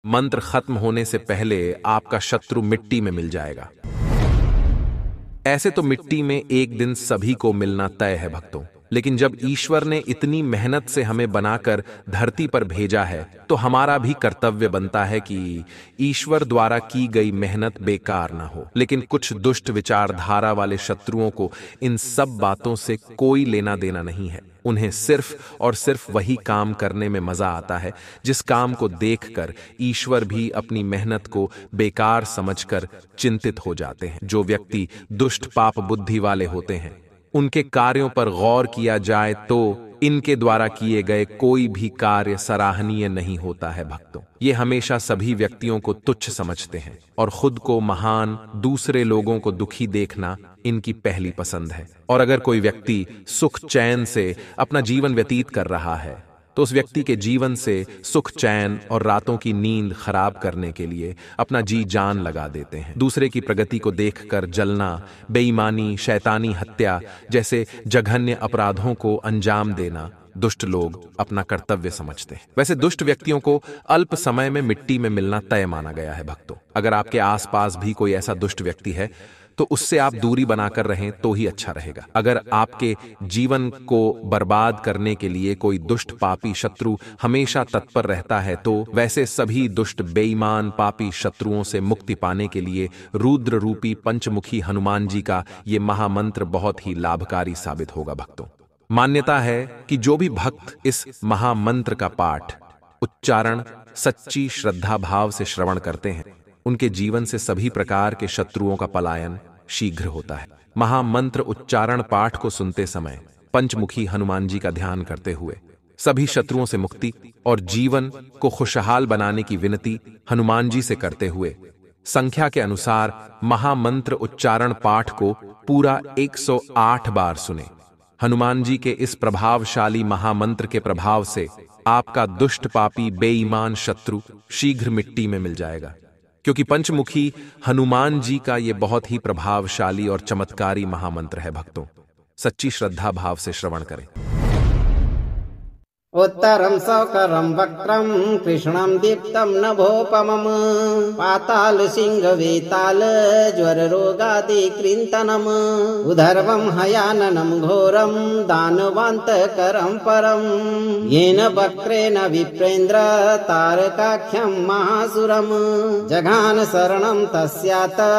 मंत्र खत्म होने से पहले आपका शत्रु मिट्टी में मिल जाएगा। ऐसे तो मिट्टी में एक दिन सभी को मिलना तय है भक्तों, लेकिन जब ईश्वर ने इतनी मेहनत से हमें बनाकर धरती पर भेजा है तो हमारा भी कर्तव्य बनता है कि ईश्वर द्वारा की गई मेहनत बेकार ना हो। लेकिन कुछ दुष्ट विचारधारा वाले शत्रुओं को इन सब बातों से कोई लेना देना नहीं है। उन्हें सिर्फ और सिर्फ वही काम करने में मजा आता है जिस काम को देखकर ईश्वर भी अपनी मेहनत को बेकार समझकर चिंतित हो जाते हैं। जो व्यक्ति दुष्ट पाप बुद्धि वाले होते हैं उनके कार्यों पर गौर किया जाए तो इनके द्वारा किए गए कोई भी कार्य सराहनीय नहीं होता है भक्तों। ये हमेशा सभी व्यक्तियों को तुच्छ समझते हैं और खुद को महान, दूसरे लोगों को दुखी देखना इनकी पहली पसंद है। और अगर कोई व्यक्ति सुख चैन से अपना जीवन व्यतीत कर रहा है तो उस व्यक्ति के जीवन से सुख चैन और रातों की नींद खराब करने के लिए अपना जी जान लगा देते हैं। दूसरे की प्रगति को देखकर जलना, बेईमानी, शैतानी हत्या जैसे जघन्य अपराधों को अंजाम देना दुष्ट लोग अपना कर्तव्य समझते हैं। वैसे दुष्ट व्यक्तियों को अल्प समय में मिट्टी में मिलना तय माना गया है भक्तों। अगर आपके आसपास भी कोई ऐसा दुष्ट व्यक्ति है तो उससे आप दूरी बनाकर रहें तो ही अच्छा रहेगा। अगर आपके जीवन को बर्बाद करने के लिए कोई दुष्ट पापी शत्रु हमेशा तत्पर रहता है तो वैसे सभी दुष्ट बेईमान पापी शत्रुओं से मुक्ति पाने के लिए रुद्र रूपी पंचमुखी हनुमान जी का ये महामंत्र बहुत ही लाभकारी साबित होगा भक्तों। मान्यता है कि जो भी भक्त इस महामंत्र का पाठ उच्चारण सच्ची श्रद्धा भाव से श्रवण करते हैं उनके जीवन से सभी प्रकार के शत्रुओं का पलायन शीघ्र होता है। महामंत्र उच्चारण पाठ को सुनते समय पंचमुखी हनुमान जी का ध्यान करते हुए सभी शत्रुओं से मुक्ति और जीवन को खुशहाल बनाने की विनती हनुमान जी से करते हुए संख्या के अनुसार महामंत्र उच्चारण पाठ को पूरा 108 बार सुने। हनुमान जी के इस प्रभावशाली महामंत्र के प्रभाव से आपका दुष्ट पापी बेईमान शत्रु शीघ्र मिट्टी में मिल जाएगा, क्योंकि पंचमुखी हनुमान जी का यह बहुत ही प्रभावशाली और चमत्कारी महामंत्र है भक्तों। सच्ची श्रद्धा भाव से श्रवण करें। उत्तरं सौकरं वक्त्रं कृष्णं दीप्तं नभोपमम् पाताल सिंह वेताल ज्वर रोगादि कृन्तनम् उधर्वं हयाननं घोरं दानवान्तकरं परं येन वक्रेण विप्रेन्द्र तारकाख्यं महासुरम् जघान शरणं तस्यात्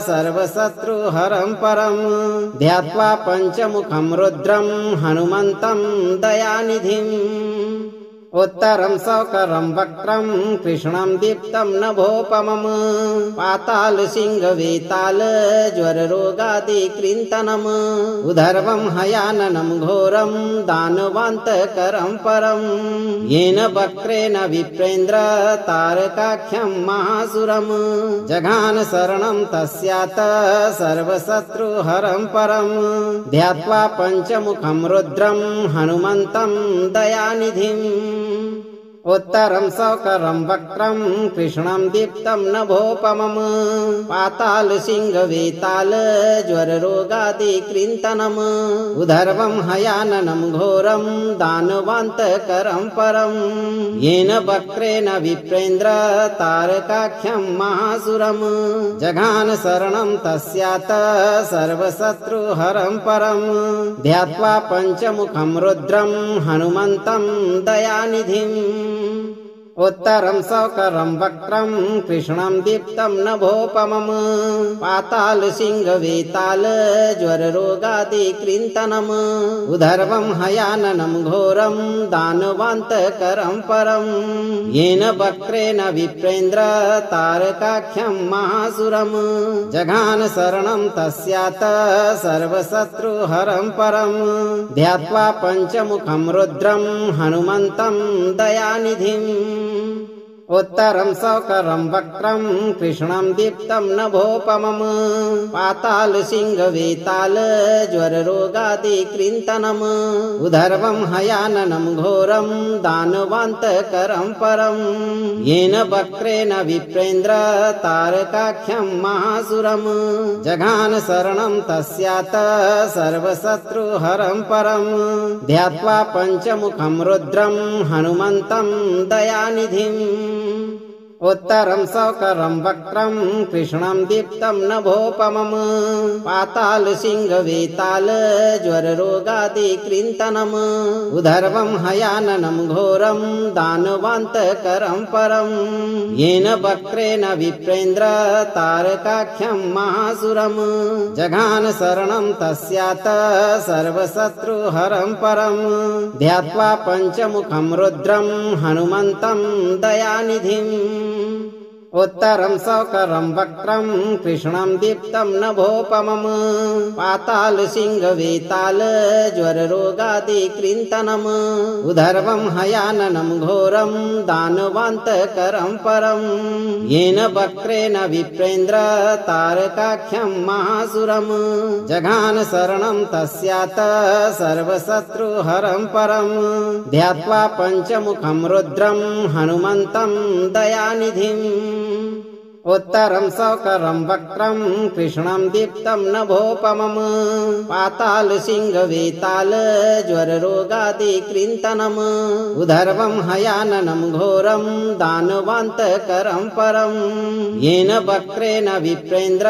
सर्वशत्रुहरं परं ध्यात्वा पञ्चमुखं रुद्रं हनुमन्तं दयानिधिम्। उत्तरं सौकरं वक्त्रं कृष्णं दीप्तं नभोपमम् पाताल सिंह वेताल ज्वर रोगादि कृन्तनम् उधर्वं हयाननं घोरं दानवान्तकरं परं येन वक्रेण विप्रेन्द्र तारकाख्यं महासुरम् जघान शरणं तस्यात् सर्वशत्रुहरं परं ध्यात्वा पञ्चमुखं रुद्रं हनुमन्तं दयानिधिम्। उत्तरं सौकरं वक्त्रं कृष्णं दीप्तं नभोपमम् पाताल सिंह वेताल ज्वर रोगादि कृन्तनम् उधर्वं हयाननं घोरं दानवान्तकरं परं येन वक्रेण विप्रेन्द्र तारकाख्यं महासुरम् जघान शरणं तस्यात् सर्वशत्रुहरं परं ध्यात्वा पञ्चमुखं रुद्रं हनुमन्तं दयानिधिम्। उत्तरं सौकरं वक्त्रं कृष्णं दीप्तं नभोपमम् पाताल सिंह वेताल ज्वर रोगादि कृन्तनम् उधर्वं हयाननं घोरं दानवान्तकरं परं येन वक्रेण विप्रेन्द्र तारकाख्यं महासुरम् जघान शरणं तस्यात् सर्वशत्रुहरं परं ध्यात्वा पञ्चमुखं रुद्रं हनुमन्तं दयानिधिम्। उत्तरं सौकरं वक्त्रं कृष्णं दीप्तं नभोपमम् पाताल सिंह वेताल ज्वर रोगादि कृन्तनम् उधर्वं हयाननं घोरं दानवान्तकरं परं येन वक्रेण विप्रेन्द्र तारकाख्यं महासुरम् जघान शरणं तस्यात् सर्वशत्रुहरं परं ध्यात्वा पञ्चमुखं रुद्रं हनुमन्तं दयानिधिम्। उत्तरं सौकरं वक्त्रं कृष्णं दीप्तं नभोपमम् पाताल सिंह वेताल ज्वररोगादि कृन्तनम् उदर्वं हयाननं घोरं दानवान्तकरं परम् येन वक्रेण विप्रेन्द्र तारकाख्यं महासुरम् जघान शरणं तस्यात सर्वशत्रुहरं परम् ध्यात्वा पञ्चमुखं रुद्रं हनुमन्तं दयानिधिम् उत्तरं सौकरं वक्त्रं कृष्णं दीप्तं नभोपमम् पाताल सिंह वेताल ज्वररोगादि कृन्तनम् उदर्वं हयाननं घोरं दानवान्तकरं परम् येन वक्रेण विप्रेन्द्र तारकाख्यं महासुरम् जघान शरणं तस्यात सर्वशत्रुहरं परम् ध्यात्वा पञ्चमुखं रुद्रं हनुमन्तं दयानिधिम् उत्तरं सौकरं वक्त्रं कृष्णं दीप्तं नभोपमम् पाताल सिंह वेताल ज्वररोगादि कृन्तनम् उदर्वं हयाननं घोरं दानवान्तकरं परम् येन वक्रेण विप्रेन्द्र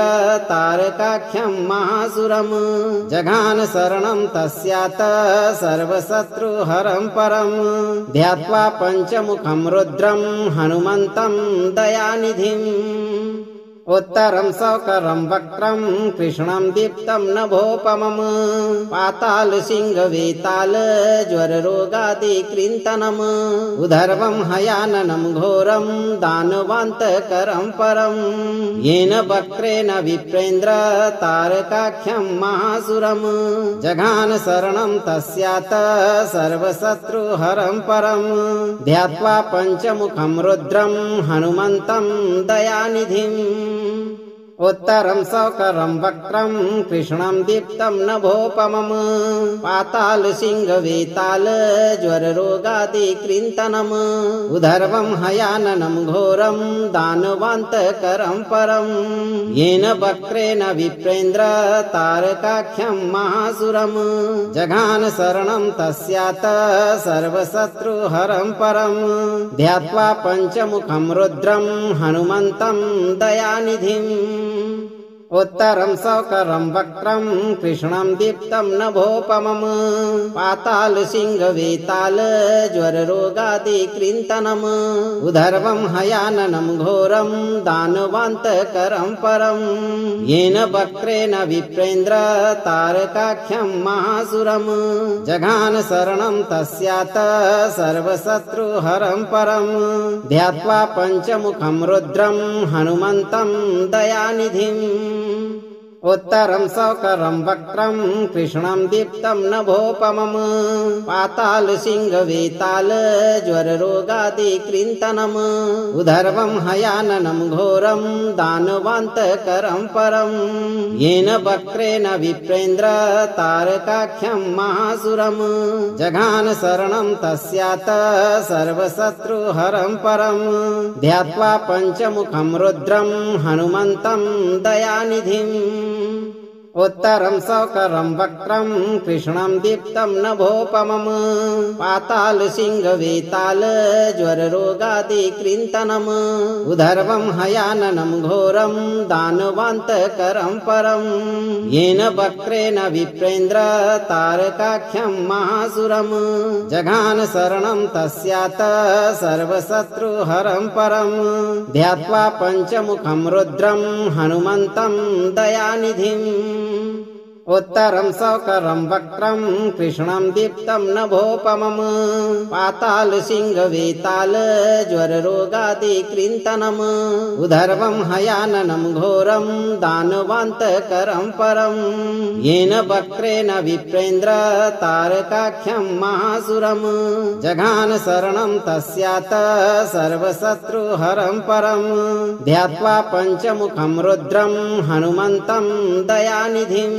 तारकाख्यं महासुरम् जघान शरणं तस्यात सर्वशत्रुहरं परम् ध्यात्वा पञ्चमुखं रुद्रं हनुमन्तं दयानिधिम् उत्तरं सौकरं वक्त्रं कृष्णं दीप्तं नभोपमम् पाताल सिंह वेताल ज्वररोगादि कृन्तनम् उदर्वं हयाननं घोरं दानवान्तकरं परम् येन वक्रेण विप्रेन्द्र तारकाख्यं महासुरम् जघान शरणं तस्यात सर्वशत्रुहरं परम् ध्यात्वा पञ्चमुखं रुद्रं हनुमन्तं दयानिधिम् उत्तरं सौकरं वक्त्रं कृष्णं दीप्तं नभोपमम् पाताल सिंह वेताल ज्वररोगादि कृन्तनम् उदर्वं हयाननं घोरं दानवान्तकरं परम् येन वक्रेण विप्रेन्द्र तारकाख्यं महासुरम् जघान शरणं तस्यात सर्वशत्रुहरं परम् ध्यात्वा पञ्चमुखं रुद्रं हनुमन्तं दयानिधिम् उत्तरं सौकरं वक्त्रं कृष्णं दीप्तं नभोपमम् पाताल सिंह वेताल ज्वररोगादि कृन्तनम् उदर्वं हयाननं घोरं दानवान्तकरं परम् येन वक्रेण विप्रेन्द्र तारकाख्यं महासुरम् जघान शरणं तस्यात सर्वशत्रुहरं परम् ध्यात्वा पञ्चमुखं रुद्रं हनुमन्तं दयानिधिम् उत्तरं सौकरं वक्त्रं कृष्णं दीप्तं नभोपमम् पाताल सिंह वेताल ज्वररोगादि कृन्तनम् उदर्वं हयाननं घोरं दानवान्तकरं परम् येन वक्रेण विप्रेन्द्र तारकाख्यं महासुरम् जघान शरणं तस्यात सर्वशत्रुहरं परम् ध्यात्वा पञ्चमुखं रुद्रं हनुमन्तं दयानिधिम् उत्तरं सौकरं वक्त्रं कृष्णं दीप्तं नभोपमम् पाताल सिंह वेताल ज्वररोगादि कृन्तनम् उदर्वं हयाननं घोरं दानवान्तकरं परम् येन वक्रेण विप्रेन्द्र तारकाख्यं महासुरम् जघान शरणं तस्यात सर्वशत्रुहरं परम् ध्यात्वा पञ्चमुखं रुद्रं हनुमन्तं दयानिधिम् उत्तरं सौकरं वक्त्रं कृष्णं दीप्तं नभोपमम् पाताल सिंह वेताल ज्वररोगादि कृन्तनम् उदर्वं हयाननं घोरं दानवान्तकरं परम् येन वक्रेण विप्रेन्द्र तारकाख्यं महासुरम् जघान शरणं तस्यात सर्वशत्रुहरं परम् ध्यात्वा पञ्चमुखं रुद्रं हनुमन्तं दयानिधिम्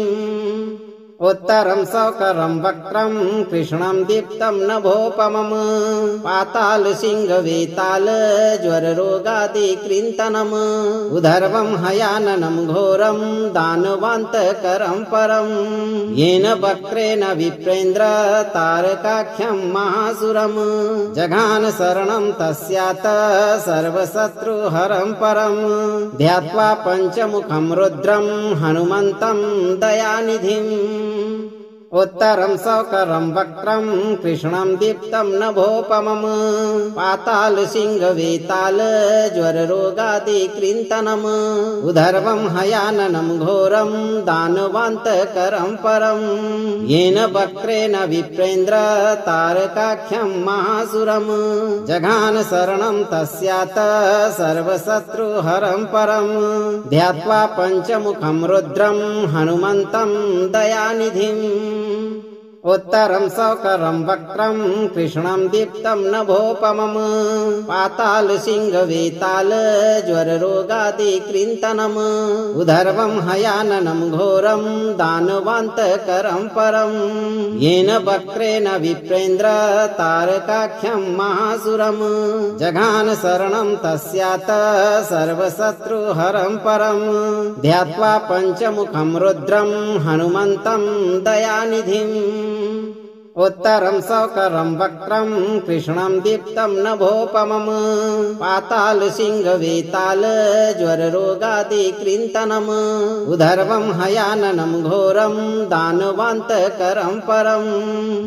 उत्तरं सौकरं वक्त्रं कृष्णं दीप्तं नभोपमम् पाताल सिंह वेताल ज्वररोगादि कृन्तनम् उदर्वं हयाननं घोरं दानवान्तकरं परम् येन वक्रेण विप्रेन्द्र तारकाख्यं महासुरम् जघान शरणं तस्यात सर्वशत्रुहरं परम् ध्यात्वा पञ्चमुखं रुद्रं हनुमन्तं दयानिधिम् उत्तरं सौकरं वक्त्रं कृष्णं दीप्तं नभोपमम् पाताल सिंह वेताल ज्वररोगादि कृन्तनम् उदर्वं हयाननं घोरं दानवान्तकरं परम् येन वक्रेण विप्रेन्द्र तारकाख्यं महासुरम् जघान शरणं तस्यात सर्वशत्रुहरं परम् ध्यात्वा पञ्चमुखं रुद्रं हनुमन्तं दयानिधिम् उत्तरं सौकरं वक्त्रं कृष्णं दीप्तं नभोपमम् पाताल सिंह वेताल ज्वररोगादि कृन्तनम् उदर्वं हयाननं घोरं दानवान्तकरं परम् येन वक्रेण विप्रेन्द्र तारकाख्यं महासुरम् जघान शरणं तस्यात सर्वशत्रुहरं परम् ध्यात्वा पञ्चमुखं रुद्रं हनुमन्तं दयानिधिम् उत्तरं सौकरं वक्त्रं कृष्णं दीप्तं नभोपमम् पाताल सिंह वेताल ज्वररोगादि कृन्तनम् उदर्वं हयाननं घोरं दानवान्तकरं परम्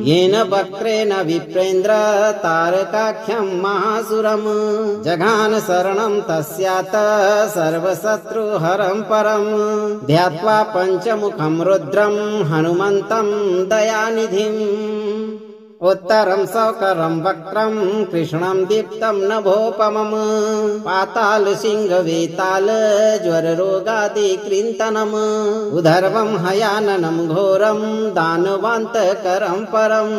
येन वक्रेण विप्रेन्द्र तारकाख्यं महासुरम् जघान शरणं तस्यात सर्वशत्रुहरं परम् ध्यात्वा पञ्चमुखं रुद्रं हनुमन्तं दयानिधिम् उत्तरं सौकरं वक्त्रं कृष्णं दीप्तं नभोपमम् पाताल सिंह वेताल ज्वररोगादि कृन्तनम् उदर्वं हयाननं घोरं दानवान्तकरं परम्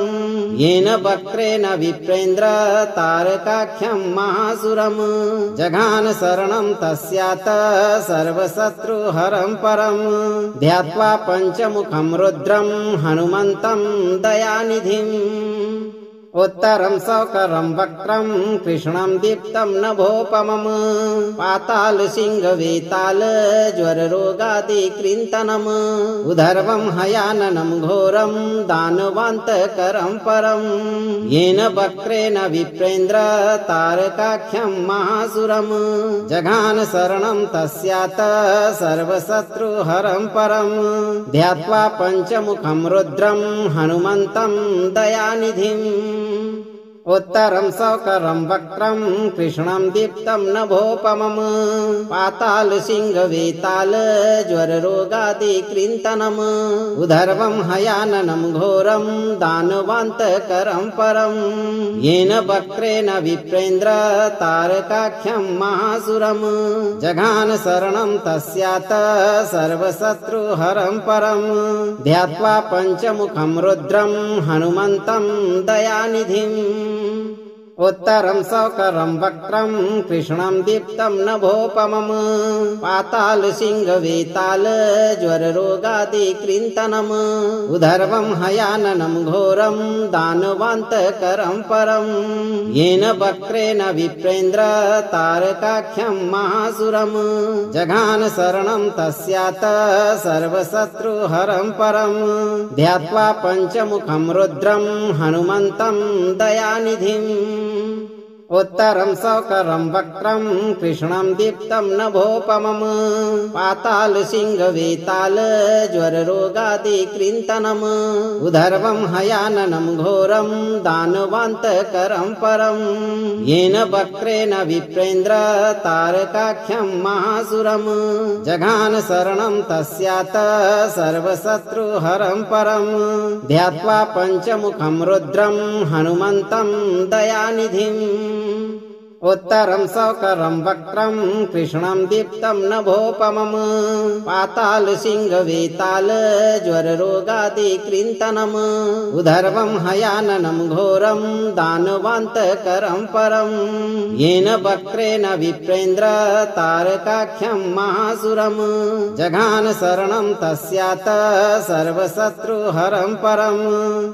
येन वक्रेण विप्रेन्द्र तारकाख्यं महासुरम् जघान शरणं तस्यात सर्वशत्रुहरं परम् ध्यात्वा पञ्चमुखं रुद्रं हनुमन्तं दयानिधिम् उत्तरं सौकरं वक्त्रं कृष्णं दीप्तं नभोपमम् पाताल सिंह वेताल ज्वररोगादि कृन्तनम् उदर्वं हयाननं घोरं दानवान्तकरं परम् येन वक्रेण विप्रेन्द्र तारकाख्यं महासुरम् जघान शरणं तस्यात सर्वशत्रुहरं परम् ध्यात्वा पञ्चमुखं रुद्रं हनुमन्तं दयानिधिम् उत्तरं सौकरं वक्त्रं कृष्णं दीप्तं नभोपमम् पाताल सिंह वेताल ज्वररोगादि कृन्तनम् उदर्वं हयाननं घोरं दानवान्तकरं परम् येन वक्रेण विप्रेन्द्र तारकाख्यं महासुरम् जघान शरणं तस्यात सर्वशत्रुहरं परम् ध्यात्वा पञ्चमुखं रुद्रं हनुमन्तं दयानिधिम् उत्तरं सौकरं वक्त्रं कृष्णं दीप्तं नभोपमम् पाताल सिंह वेताल ज्वररोगादि कृन्तनम् उदर्वं हयाननं घोरं दानवान्तकरं परम् येन वक्रेण विप्रेन्द्र तारकाख्यं महासुरम् जघान शरणं तस्यात सर्वशत्रुहरं परम् ध्यात्वा पञ्चमुखं रुद्रं हनुमन्तं दयानिधिम् उत्तरं सौकरं वक्त्रं कृष्णं दीप्तं नभोपमम् पाताल सिंह वेताल ज्वररोगादि कृन्तनम् उदर्वं हयाननं घोरं दानवान्तकरं परम् येन वक्रेण विप्रेन्द्र तारकाख्यं महासुरम् जघान शरणं तस्यात सर्वशत्रुहरं परम् ध्यात्वा पञ्चमुखं रुद्रं हनुमन्तं दयानिधिम् उत्तरं सौकरं वक्त्रं कृष्णं दीप्तं नभोपमम् पाताल सिंह वेताल ज्वररोगादि कृन्तनम् उदर्वं हयाननं घोरं दानवान्तकरं परम् येन वक्रेण विप्रेन्द्र तारकाख्यं महासुरम् जघान शरणं तस्यात सर्वशत्रुहरं परम्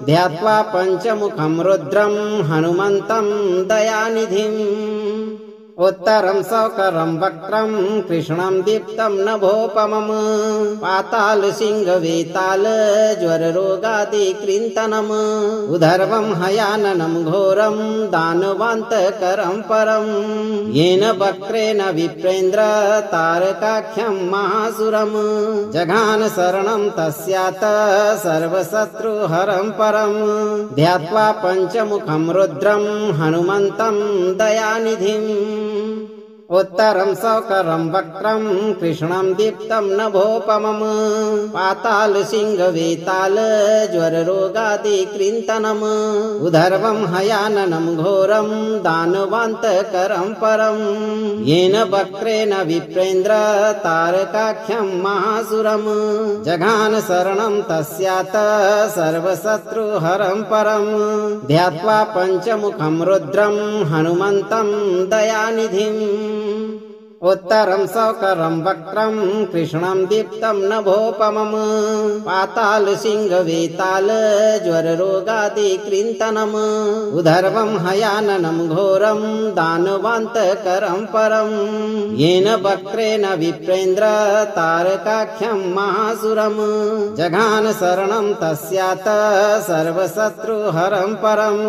ध्यात्वा पञ्चमुखं रुद्रं हनुमन्तं दयानिधिम् उत्तरं सौकरं वक्त्रं कृष्णं दीप्तं नभोपमम् पाताल सिंह वेताल ज्वररोगादि कृन्तनम् उदर्वं हयाननं घोरं दानवान्तकरं परम् येन वक्रेण विप्रेन्द्र तारकाख्यं महासुरम् जघान शरणं तस्यात सर्वशत्रुहरं परम् ध्यात्वा पञ्चमुखं रुद्रं हनुमन्तं दयानिधिम् उत्तरं सौकरं वक्त्रं कृष्णं दीप्तं नभोपमम् पाताल सिंह वेताल ज्वररोगादि कृन्तनम् उदर्वं हयाननं घोरं दानवान्तकरं परम् येन वक्रेण विप्रेन्द्र तारकाख्यं महासुरम् जघान शरणं तस्यात सर्वशत्रुहरं परम् ध्यात्वा पञ्चमुखं रुद्रं हनुमन्तं दयानिधिम् उत्तरं सौकरं वक्त्रं कृष्णं दीप्तं नभोपमम् पाताल सिंह वेताल ज्वररोगादि कृन्तनम् उदर्वं हयाननं घोरं दानवान्तकरं परम् येन वक्रेण विप्रेन्द्र तारकाख्यं महासुरम् जघान शरणं तस्यात सर्वशत्रुहरं परम्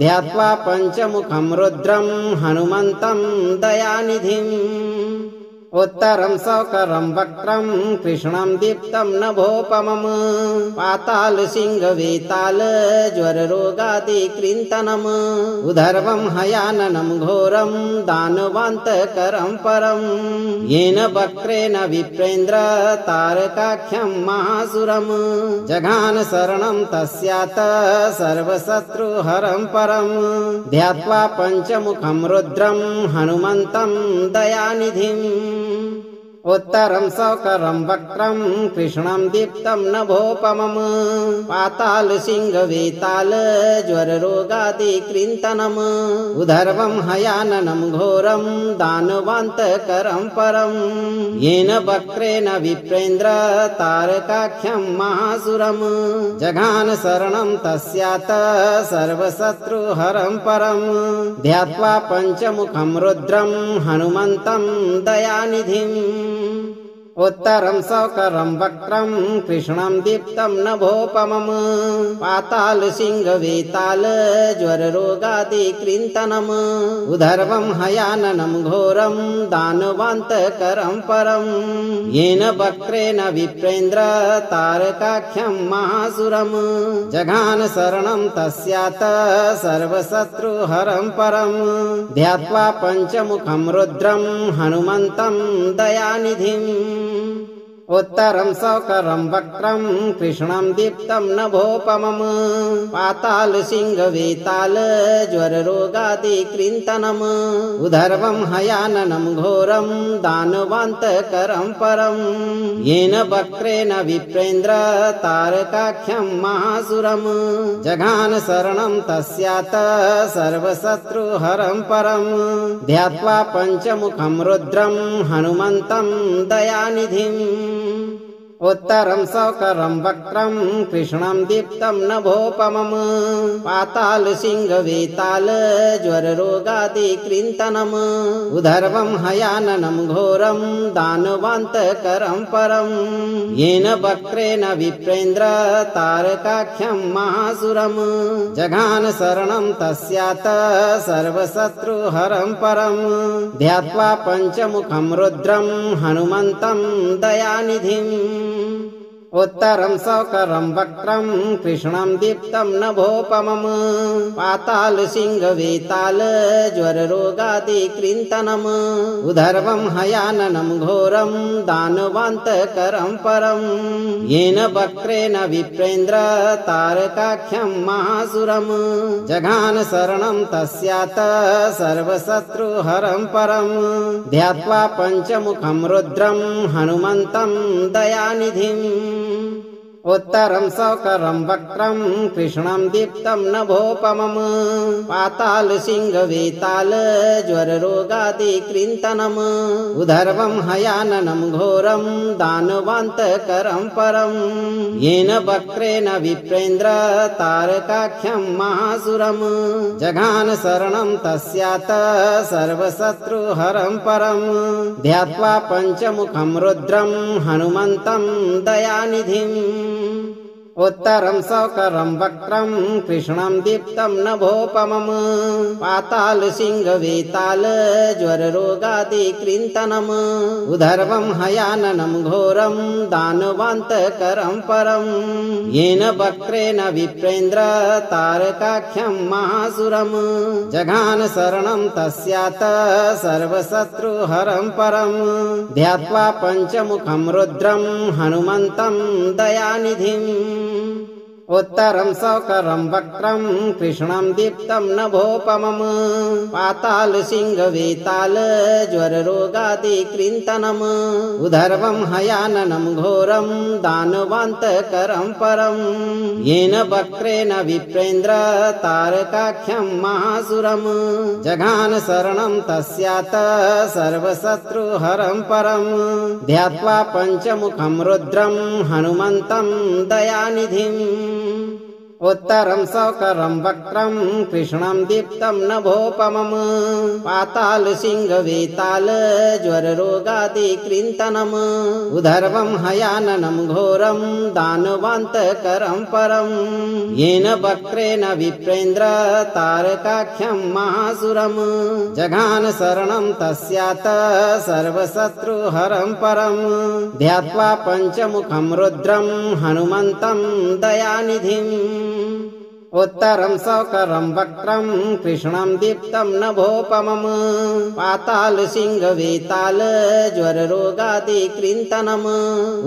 ध्यात्वा पञ्चमुखं रुद्रं हनुमन्तं दयानिधिम् उत्तरं सौकरं वक्त्रं कृष्णं दीप्तं नभोपमम् पाताल सिंह वेताल ज्वररोगादि कृन्तनम् उदर्वं हयाननं घोरं दानवान्तकरं परम् येन वक्रेण विप्रेन्द्र तारकाख्यं महासुरम् जघान शरणं तस्यात सर्वशत्रुहरं परम् ध्यात्वा पञ्चमुखं रुद्रं हनुमन्तं दयानिधिम् उत्तरं सौकरं वक्त्रं कृष्णं दीप्तं नभोपमम् पाताल सिंह वेताल ज्वररोगादि कृन्तनम् उदर्वं हयाननं घोरं दानवान्तकरं परम् येन वक्रेण विप्रेन्द्र तारकाख्यं महासुरम् जघान शरणं तस्यात सर्वशत्रुहरं परम् ध्यात्वा पञ्चमुखं रुद्रं हनुमन्तं दयानिधिम् उत्तरं सौकरं वक्त्रं कृष्णं दीप्तं नभोपमम् पाताल सिंह वेताल ज्वररोगादि कृन्तनम् उदर्वं हयाननं घोरं दानवान्तकरं परम् येन वक्रेण विप्रेन्द्र तारकाख्यं महासुरम् जघान शरणं तस्यात सर्वशत्रुहरं परम् ध्यात्वा पञ्चमुखं रुद्रं हनुमन्तं दयानिधिम् उत्तरं सौकरं वक्त्रं कृष्णं दीप्तं नभोपमम् पाताल सिंह वेताल ज्वररोगादि कृन्तनम् उदर्वं हयाननं घोरं दानवान्तकरं परम् येन वक्रेण विप्रेन्द्र तारकाख्यं महासुरम् जघान शरणं तस्यात सर्वशत्रुहरं परम् ध्यात्वा पञ्चमुखं रुद्रं हनुमन्तं दयानिधिम् उत्तरं सौकरं वक्त्रं कृष्णं दीप्तं नभोपमम् पाताल सिंह वेताल ज्वररोगादि कृन्तनम् उदर्वं हयाननं घोरं दानवान्तकरं परम् येन वक्रेण विप्रेन्द्र तारकाख्यं महासुरम् जघान शरणं तस्यात सर्वशत्रुहरं परम् ध्यात्वा पञ्चमुखं रुद्रं हनुमन्तं दयानिधिम् उत्तरं सौकरं वक्त्रं कृष्णं दीप्तं नभोपमम् पातालसिंहवेताल ज्वररोगादिकृन्तनम् उदर्वं हयाननं घोरं दानवान्तकरं परं येन वक्रेण विप्रेन्द्र तारकाख्यं महासुरम् जघान शरणं तस्यात् सर्वशत्रुहरं परं ध्यात्वा पञ्चमुखं रुद्रं हनुमन्तं दयानिधिम् उत्तरं सौकरं वक्त्रं कृष्णं दीप्तं नभोपमम् पातालसिंहवेताल ज्वररोगादिकृन्तनम् उदर्वं हयाननं घोरं दानवान्तकरं परं येन वक्रेण विप्रेन्द्र तारकाख्यं महासुरम् जघान शरणं तस्यात् सर्वशत्रुहरं परं ध्यात्वा पञ्चमुखं रुद्रं हनुमन्तं दयानिधिम् उत्तरं सौकरं वक्त्रं कृष्णं दीप्तं नभोपमम् पातालसिंहवेताल ज्वररोगादिकृन्तनम् उदर्वं हयाननं घोरं दानवान्तकरं परं येन वक्रेण विप्रेन्द्र तारकाख्यं महासुरम् जघान शरणं तस्यात् सर्वशत्रुहरं परं ध्यात्वा पञ्चमुखं रुद्रं हनुमन्तं दयानिधिम् उत्तरं सौकरं वक्त्रं कृष्णं दीप्तं नभोपमम् पातालसिंहवेताल ज्वररोगादिकृन्तनम् उदर्वं हयाननं घोरं दानवान्तकरं परं येन वक्रेण विप्रेन्द्र तारकाख्यं महासुरम् जघान शरणं तस्यात् सर्वशत्रुहरं परं ध्यात्वा पञ्चमुखं रुद्रं हनुमन्तं दयानिधिम् उत्तरं सौकरं वक्त्रं कृष्णं दीप्तं नभोपमम् पातालसिंहवेताल ज्वररोगादिकृन्तनम् उदर्वं हयाननं घोरं दानवान्तकरं परं येन वक्रेण विप्रेन्द्र तारकाख्यं महासुरम् जघान शरणं तस्यात् सर्वशत्रुहरं परं ध्यात्वा पञ्चमुखं रुद्रं हनुमन्तं दयानिधिम् उत्तरं सौकरं वक्त्रं कृष्णं दीप्तं नभोपमम् पातालसिंहवेताल ज्वररोगादिकृन्तनम्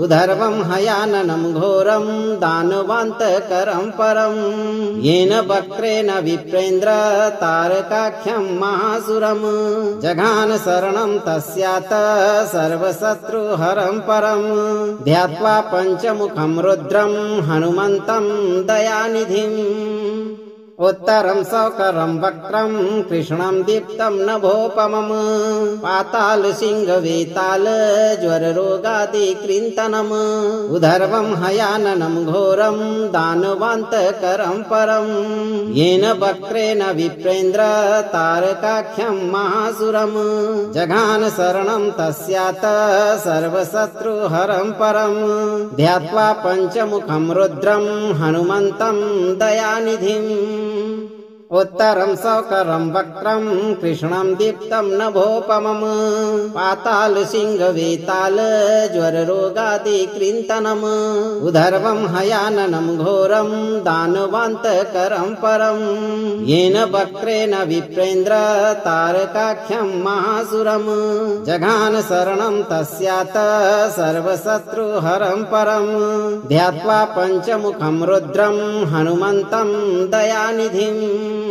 उदर्वं हयाननं घोरं दानवान्तकरं परं येन वक्रेण विप्रेन्द्र तारकाख्यं महासुरम् जघान शरणं तस्यात् सर्वशत्रुहरं परं ध्यात्वा पञ्चमुखं रुद्रं हनुमन्तं दयानिधिम् उत्तरं सौकरं वक्त्रं कृष्णं दीप्तं नभोपमम् पातालसिंहवेताल ज्वररोगादिकृन्तनम् उदर्वं हयाननं घोरं दानवान्तकरं परं येन वक्रेण विप्रेन्द्र तारकाख्यं महासुरम् जघान शरणं तस्यात् सर्वशत्रुहरं परं ध्यात्वा पञ्चमुखं रुद्रं हनुमन्तं दयानिधिम् उत्तरं सौकरं वक्त्रं कृष्णं दीप्तं नभोपमम् पातालसिंहवेताल ज्वररोगादिकृन्तनम् उदर्वं हयाननं घोरं दानवान्तकरं परं येन वक्रेण विप्रेन्द्र तारकाख्यं महासुरम् जघान शरणं तस्यात् सर्वशत्रुहरं परं ध्यात्वा पञ्चमुखं रुद्रं हनुमन्तं दयानिधिम्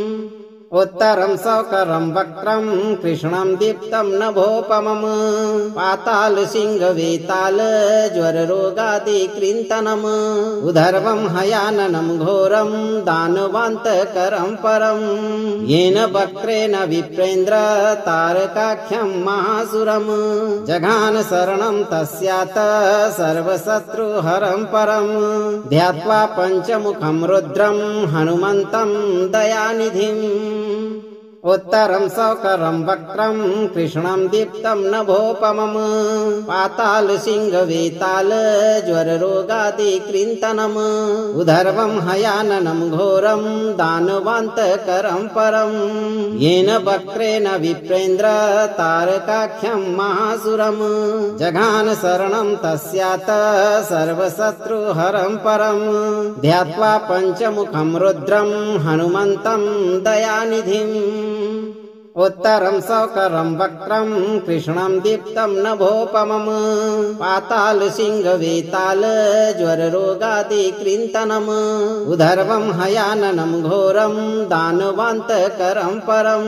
उत्तरं सौकरं वक्त्रं कृष्णं दीप्तं नभोपमम् पातालसिंहवेताल ज्वररोगादिकृन्तनम् उदर्वं हयाननं घोरं दानवान्तकरं परं येन वक्रेण विप्रेन्द्र तारकाख्यं महासुरम् जघान शरणं तस्यात् सर्वशत्रुहरं परं ध्यात्वा पञ्चमुखं रुद्रं हनुमन्तं दयानिधिम् उत्तरं सौकरं वक्त्रं कृष्णं दीप्तं नभोपमम् पातालसिंहवेताल ज्वररोगादिकृन्तनम् उदर्वं हयाननं घोरं दानवान्तकरं परं येन वक्रेण विप्रेन्द्र तारकाख्यं महासुरम् जघान शरणं तस्यात सर्वशत्रुहरं परं ध्यात्वा पञ्चमुखं रुद्रं हनुमन्तं दयानिधिम् उत्तरं सौकरं वक्त्रं कृष्णं दीप्तं नभोपमम् पातालसिंहवेताल ज्वररोगादिकृन्तनम् उदर्वं हयाननं घोरं दानवान्तकरं परं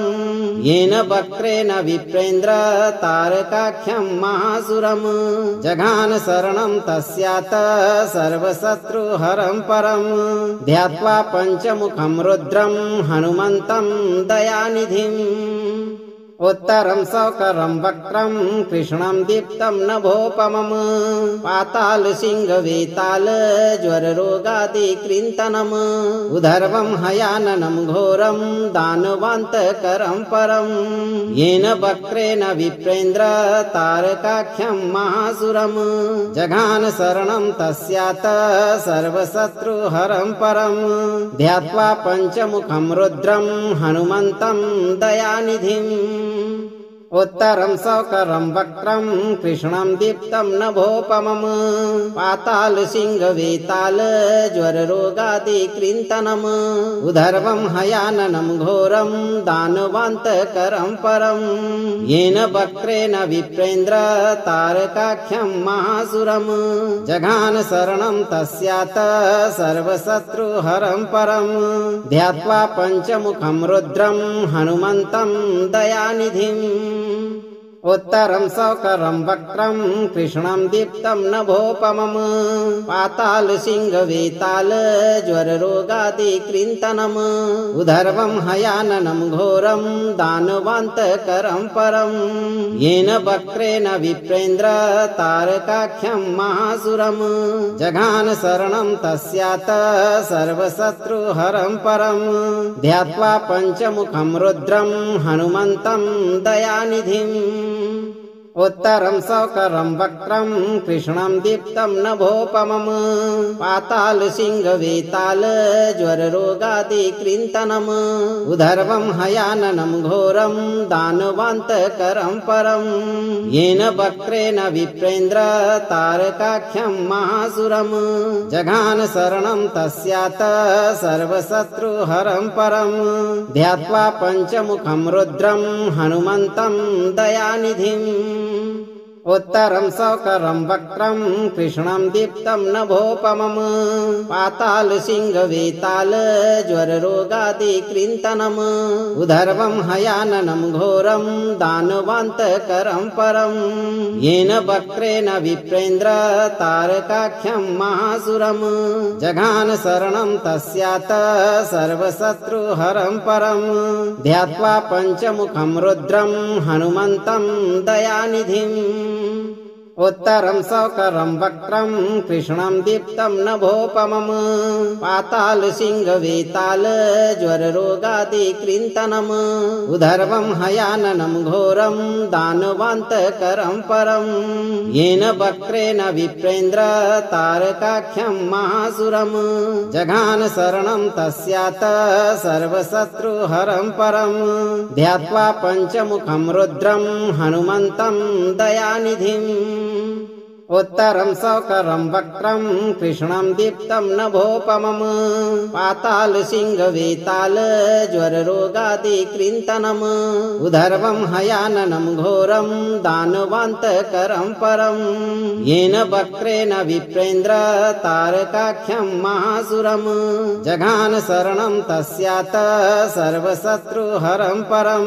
येन वक्रेण विप्रेन्द्र तारकाख्यं महासुरम् जघान शरणं तस्यात सर्वशत्रुहरं परं ध्यात्वा पञ्चमुखं रुद्रं हनुमन्तं दयानिधिम् उत्तरं सौकरं वक्त्रं कृष्णं दीप्तं नभोपमम् पातालसिंहवेताल ज्वररोगादिकृन्तनम् उदर्वं हयाननं घोरं दानवान्तकरं परं येन वक्रेण विप्रेन्द्र तारकाख्यं महासुरम् जघान शरणं तस्यात सर्वशत्रुहरं परं ध्यात्वा पञ्चमुखं रुद्रं हनुमन्तं दयानिधिम् उत्तरं सौकरं वक्त्रं कृष्णं दीप्तं नभोपमम् पातालसिंहवेताल ज्वररोगादिकृन्तनम् उदर्वं हयाननं घोरं दानवान्तकरं परं येन वक्रेण विप्रेन्द्र तारकाख्यं महासुरम् जघान शरणं तस्यात सर्वशत्रुहरं परं ध्यात्वा पञ्चमुखं रुद्रं हनुमन्तं दयानिधिम् उत्तरं सौकरं वक्त्रं कृष्णं दीप्तं नभोपमम् पातालसिंहवेताल ज्वररोगादिकृन्तनम् उदर्वं हयाननं घोरं दानवान्तकरं परं येन वक्रेण विप्रेन्द्र तारकाख्यं महासुरम् जघान शरणं तस्यात सर्वशत्रुहरं परं ध्यात्वा पञ्चमुखं रुद्रं हनुमन्तं दयानिधिम् उत्तरं सौकरं वक्त्रं कृष्णं दीप्तं नभोपमम् पातालसिंहवेताल ज्वररोगादिकृन्तनम् उदर्वं हयाननं घोरं दानवान्तकरं परं येन वक्रेण विप्रेन्द्र तारकाख्यं महासुरम् जघान शरणं तस्यात सर्वशत्रुहरं परं ध्यात्वा पञ्चमुखं रुद्रं हनुमन्तं दयानिधिम् उत्तरं सौकरं वक्त्रं कृष्णं दीप्तं नभोपमम् पातालसिंहवेताल ज्वररोगादिकृन्तनम् उदर्वं हयाननं घोरं दानवान्तकरं परं येन वक्रेण विप्रेन्द्र तारकाख्यं महासुरम् जघान शरणं तस्यात सर्वशत्रुहरं परं ध्यात्वा पञ्चमुखं रुद्रं हनुमन्तं दयानिधिम् उत्तरं सौकरं वक्त्रं कृष्णं दीप्तं नभोपमम् पातालसिंहवेताल ज्वररोगादिकृन्तनम् उदर्वं हयाननं घोरं दानवान्तकरं परं येन वक्रेण विप्रेन्द्र तारकाख्यं महासुरम् जघान शरणं तस्यात सर्वशत्रुहरं परं ध्यात्वा पञ्चमुखं रुद्रं हनुमन्तं दयानिधिम् उत्तरं सौकरं वक्त्रं कृष्णं दीप्तं नभोपमम् पातालसिंहवेताल ज्वररोगादिकृन्तनम् उदर्वं हयाननं घोरं दानवान्तकरं परं येन वक्रेण विप्रेन्द्र तारकाख्यं महासुरम् जघान शरणं तस्यात सर्वशत्रुहरं परं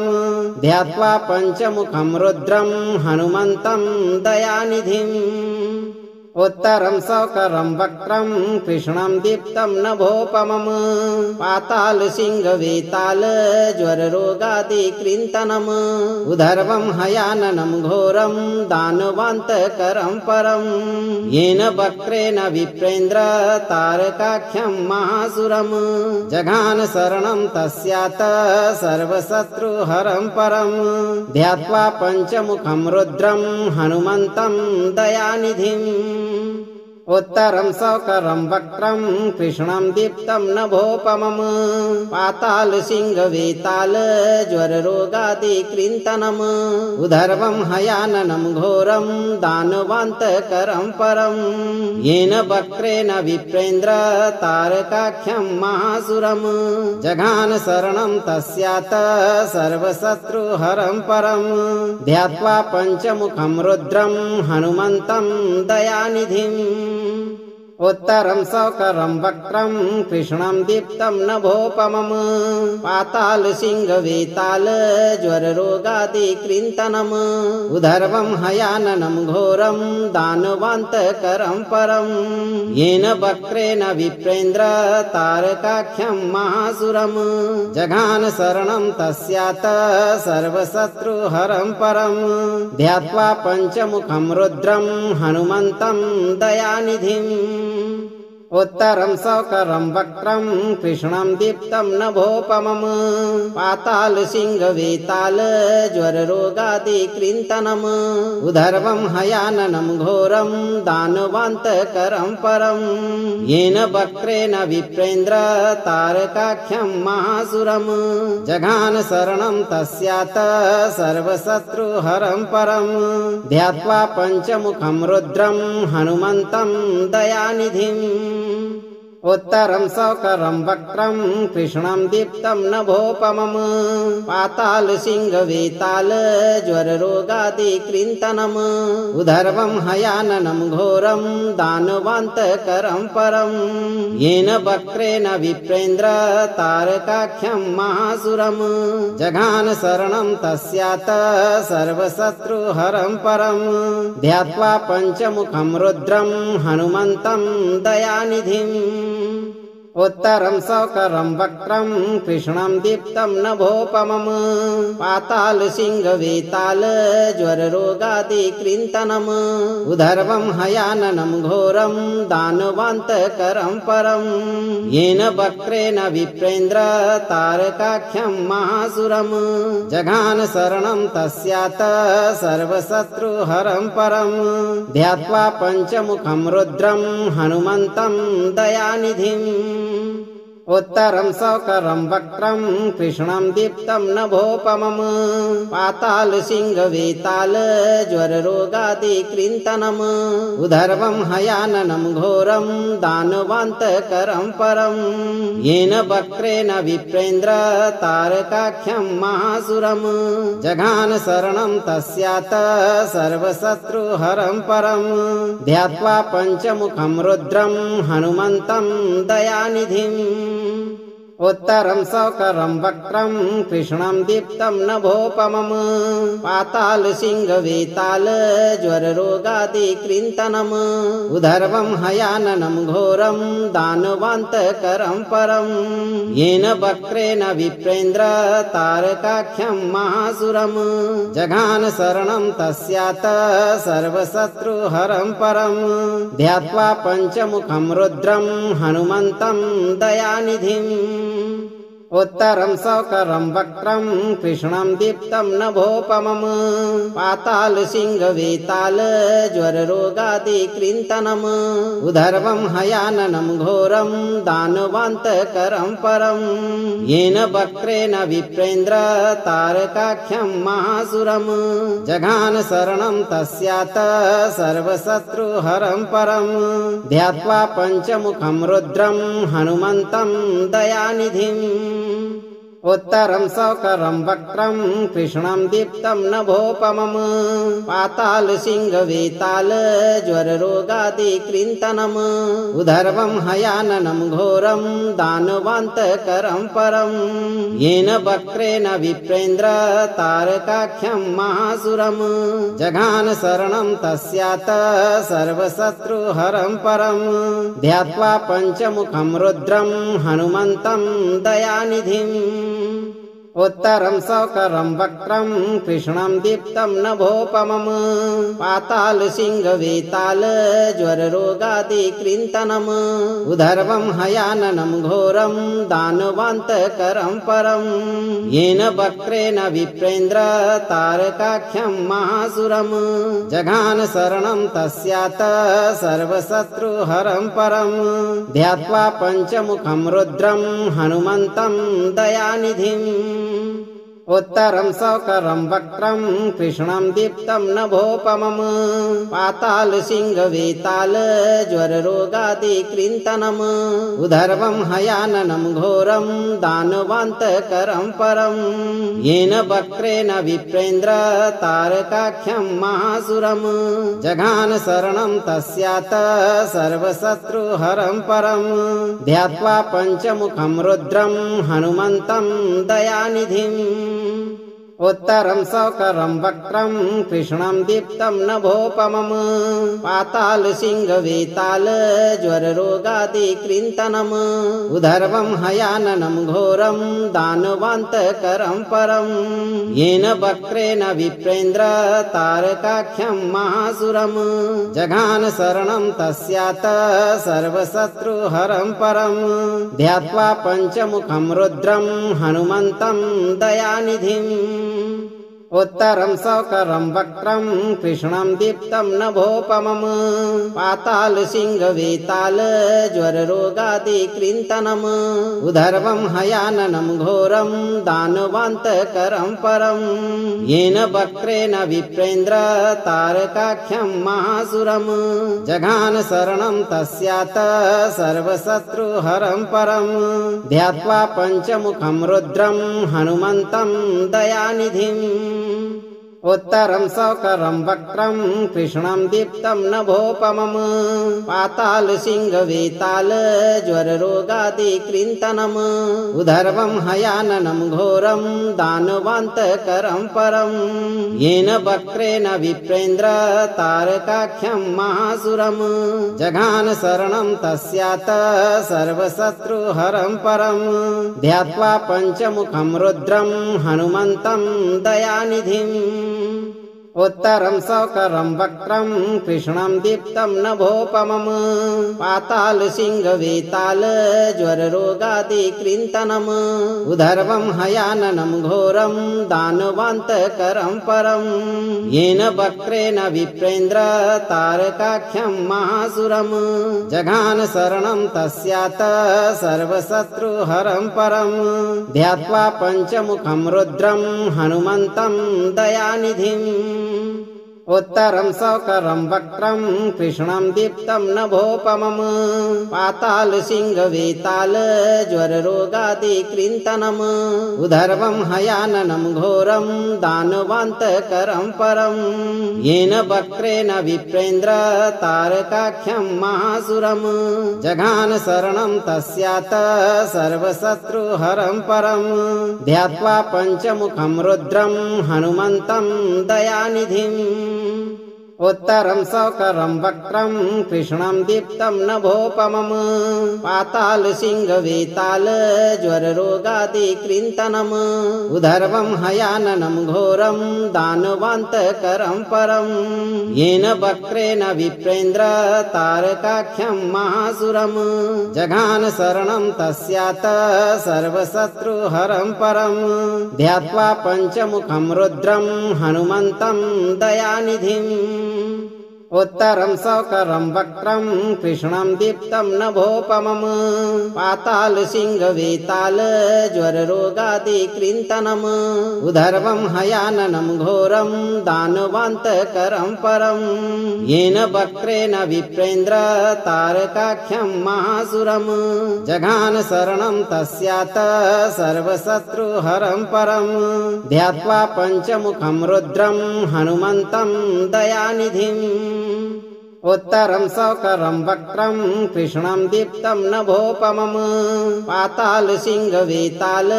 ध्यात्वा पञ्चमुखं रुद्रं हनुमन्तं दयानिधिम् उत्तरं सौकरं वक्रं कृष्णं दीप्तं नभोपमम् पाताल सिंह वेताल ज्वररोगादिकृन्तनम् उदर्वं हयाननं घोरं दानवान्तकरं परम् येन वक्रेण विप्रेन्द्र तारकाख्यं महासुरम् जघान शरणं तस्यात् सर्वशत्रुहरं परम् ध्यात्वा पञ्चमुखं रुद्रं हनुमन्तं दयानिधिम् उत्तरं सौकरं वक्रं कृष्णं दीप्तं नभोपमम् पाताल सिंह वेताल ज्वररोगादिकृन्तनम् उदर्वं हयाननं घोरं दानवान्तकरं परम् येन वक्रेण विप्रेन्द्र तारकाख्यं महासुरम् जघान शरणं तस्यात् सर्वशत्रुहरं परम् ध्यात्वा पञ्चमुखं रुद्रं हनुमन्तं दयानिधिम् उत्तरं सौकरं वक्रं कृष्णं दीप्तं नभोपमम् पाताल सिंह वेताल ज्वररोगादिकृन्तनम् उदर्वं हयाननं घोरं दानवान्तकरं परम् येन वक्रेण विप्रेन्द्र तारकाख्यं महासुरम् जघान शरणं तस्यात् सर्वशत्रुहरं परम् ध्यात्वा पञ्चमुखं रुद्रं हनुमन्तं दयानिधिम् उत्तरं सौकरं वक्रं कृष्णं दीप्तं नभोपमम् पाताल सिंह वेताल ज्वररोगादिकृन्तनम् उदर्वं हयाननं घोरं दानवान्तकरं परम् येन वक्रेण विप्रेन्द्र तारकाख्यं महासुरम् जघान शरणं तस्यात् सर्वशत्रुहरं परम् ध्यात्वा पञ्चमुखं रुद्रं हनुमन्तं दयानिधिम् उत्तरं सौकरं वक्रं कृष्णं दीप्तं नभोपमम् पाताल सिंह वेताल ज्वररोगादिकृन्तनम् उदर्वं हयाननं घोरं दानवान्तकरं परम् येन वक्रेण विप्रेन्द्र तारकाख्यं महासुरम् जघान शरणं तस्यात् सर्वशत्रुहरं परम् ध्यात्वा पञ्चमुखं रुद्रं हनुमन्तं दयानिधिम् उत्तरं सौकरं वक्रं कृष्णं दीप्तं नभोपमम् पाताल सिंह वेताल ज्वररोगादिकृन्तनम् उदर्वं हयाननं घोरं दानवान्तकरं परम् येन वक्रेण विप्रेन्द्र तारकाख्यं महासुरम् जघान शरणं तस्यात् सर्वशत्रुहरं परम् ध्यात्वा पञ्चमुखं रुद्रं हनुमन्तं दयानिधिम् उत्तरं सौकरं वक्रं कृष्णं दीप्तं नभोपमम् पाताल सिंह वेताल ज्वररोगादिकृन्तनम् उदर्वं हयाननं घोरं दानवान्तकरं परम् येन वक्रेण विप्रेन्द्र तारकाख्यं महासुरम् जघान शरणं तस्यात् सर्वशत्रुहरं परम् ध्यात्वा पञ्चमुखं रुद्रं हनुमन्तं दयानिधिम् उत्तरं सौकरं वक्रं कृष्णं दीप्तं नभोपमम् पाताल सिंह वेताल ज्वररोगादिकृन्तनम् उदर्वं हयाननं घोरं दानवान्तकरं परम् येन वक्रेण विप्रेन्द्र तारकाख्यं महासुरम् जघान शरणं तस्यात् सर्वशत्रुहरं परम् ध्यात्वा पञ्चमुखं रुद्रं हनुमन्तं दयानिधिम् उत्तरं सौकरं वक्रं कृष्णं दीप्तं नभोपमम् पाताल सिंह वेताल ज्वररोगादिकृन्तनम् उदर्वं हयाननं घोरं दानवान्तकरं परम् येन वक्रेण विप्रेन्द्र तारकाख्यं महासुरम् जघान शरणं तस्यात् सर्वशत्रुहरं परम् ध्यात्वा पञ्चमुखं रुद्रं हनुमन्तं दयानिधिम् उत्तरं सौकरं वक्रं कृष्णं दीप्तं नभोपमम् पातालसिंहवेताल ज्वररोगादिकृन्तनम् उदर्वं हयाननं घोरं दानवान्तकरं परं येन वक्रेण विप्रेन्द्र तारकाख्यं महासुरम् जघान शरणं तस्यात् सर्वशत्रुहरं परं ध्यात्वा पञ्चमुखं रुद्रं हनुमन्तं दयानिधिम् उत्तरं सौकरं वक्रं कृष्णं दीप्तं नभोपमम् पातालसिंहवेताल ज्वररोगादिकृन्तनम् उदर्वं हयाननं घोरं दानवान्तकरं परं येन वक्रेण विप्रेन्द्र तारकाख्यं महासुरम् जघान शरणं तस्यात् सर्वशत्रुहरं परं ध्यात्वा पञ्चमुखं रुद्रं हनुमन्तं दयानिधिम् उत्तरं सौकरं वक्रं कृष्णं दीप्तं नभोपमम् पातालसिंहवेताल ज्वररोगादिकृन्तनम् उदर्वं हयाननं घोरं दानवान्तकरं परं येन वक्रेण विप्रेन्द्र तारकाख्यं महासुरम् जघान शरणं तस्यात् सर्वशत्रुहरं परं ध्यात्वा पञ्चमुखं रुद्रं हनुमन्तं दयानिधिम् उत्तरं सौकरं वक्रं कृष्णं दीप्तं नभोपमम् पातालसिंहवेताल ज्वररोगादिकृन्तनम् उदर्वं हयाननं घोरं दानवान्तकरं परं येन वक्रेण विप्रेन्द्र तारकाख्यं महासुरम् जघान शरणं तस्यात् सर्वशत्रुहरं परं ध्यात्वा पञ्चमुखं रुद्रं हनुमन्तं दयानिधिम् उत्तरं सौकरं वक्रं कृष्णं दीप्तं नभोपमम् पातालसिंहवेताल ज्वररोगादिकृन्तनम् उदर्वं हयाननं घोरं दानवान्तकरं परं येन वक्रेण विप्रेन्द्र तारकाख्यं महासुरम् जघान शरणं तस्यात् सर्वशत्रुहरं परं ध्यात्वा पञ्चमुखं रुद्रं हनुमन्तं दयानिधिम् उत्तरं सौकरं वक्रं कृष्णं दीप्तं नभोपमम् पातालसिंहवेताल ज्वररोगादिकृन्तनम् उदर्वं हयाननं घोरं दानवान्तकरं परं येन वक्रेण विप्रेन्द्र तारकाख्यं महासुरम् जघान शरणं तस्यात् सर्वशत्रुहरं परं ध्यात्वा पञ्चमुखं रुद्रं हनुमन्तं दयानिधिम् उत्तरं सौकरं वक्रं कृष्णं दीप्तं नभोपमम् पातालसिंहवेताल ज्वररोगादिकृन्तनम् उदर्वं हयाननं घोरं दानवान्तकरं परं येन वक्रेण विप्रेन्द्र तारकाख्यं महासुरम् जघान शरणं तस्यात् सर्वशत्रुहरं परं ध्यात्वा पञ्चमुखं रुद्रं हनुमन्तं दयानिधिम् उत्तरं सौकरं वक्रं कृष्णं दीप्तं नभोपमम् पातालसिंहवेताल ज्वररोगादिकृन्तनम् उदर्वं हयाननं घोरं दानवान्तकरं परं येन वक्रेण विप्रेन्द्र तारकाख्यं महासुरम् जघान शरणं तस्यात् सर्वशत्रुहरं परं ध्यात्वा पञ्चमुखं रुद्रं हनुमन्तं दयानिधिम् उत्तरं सौकरं वक्रं कृष्णं दीप्तं नभोपमम् पातालसिंहवेताल ज्वररोगादिकृन्तनम् उदर्वं हयाननं घोरं दानवान्तकरं परं येन वक्रेण विप्रेन्द्र तारकाख्यं महासुरम् जघान शरणं तस्यात् सर्वशत्रुहरं परं ध्यात्वा पञ्चमुखं रुद्रं हनुमन्तं दयानिधिम् उत्तरं सौकरं वक्त्रं कृष्णं दीप्तं नभोपमम् पातालसिंहवेताल ज्वररोगादिकृन्तनम् उदर्वं हयाननं घोरं दानवान्तकरं परं येन वक्रेण विप्रेन्द्र तारकाख्यं महासुरम् जघान शरणं तस्यात् सर्वशत्रुहरं परं ध्यात्वा पञ्चमुखं रुद्रं हनुमन्तं दयानिधिम् उत्तरं सौकरं वक्त्रं कृष्णं दीप्तं नभोपमम् पातालसिंहवेताल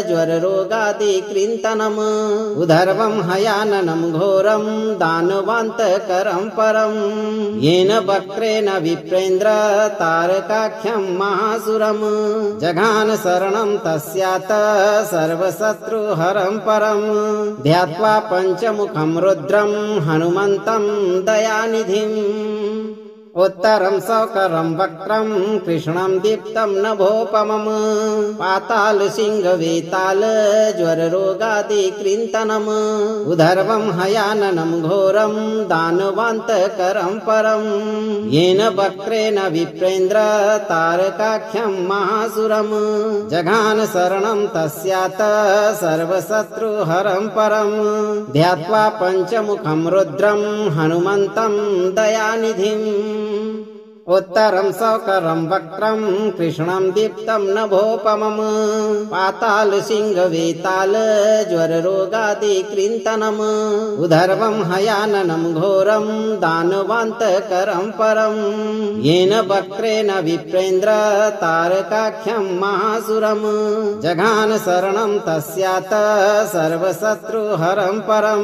ज्वररोगादिकृन्तनम् उदर्वं हयाननं घोरं दानवान्तकरं परं येन वक्रेण विप्रेन्द्र तारकाख्यं महासुरम् जघान शरणं तस्यात् सर्वशत्रुहरं परं ध्यात्वा पञ्चमुखं रुद्रं हनुमन्तं दयानिधिम् उत्तरं सौकरं वक्त्रं कृष्णं दीप्तं नभोपमम् पातालसिंहवेताल ज्वररोगादिकृन्तनम् उदर्वं हयाननं घोरं दानवान्तकरं परं येन वक्रेण विप्रेन्द्र तारकाख्यं महासुरम् जघान शरणं तस्यात् सर्वशत्रुहरं परं ध्यात्वा पञ्चमुखं रुद्रं हनुमन्तं दयानिधिम् उत्तरं सौकरं वक्त्रं कृष्णं दीप्तं नभोपमम् पातालसिंहवेताल ज्वररोगादिकृन्तनम् उदर्वं हयाननं घोरं दानवान्तकरं परं येन वक्रेण विप्रेन्द्र तारकाख्यं महासुरम् जघान शरणं तस्यात् सर्वशत्रुहरं परं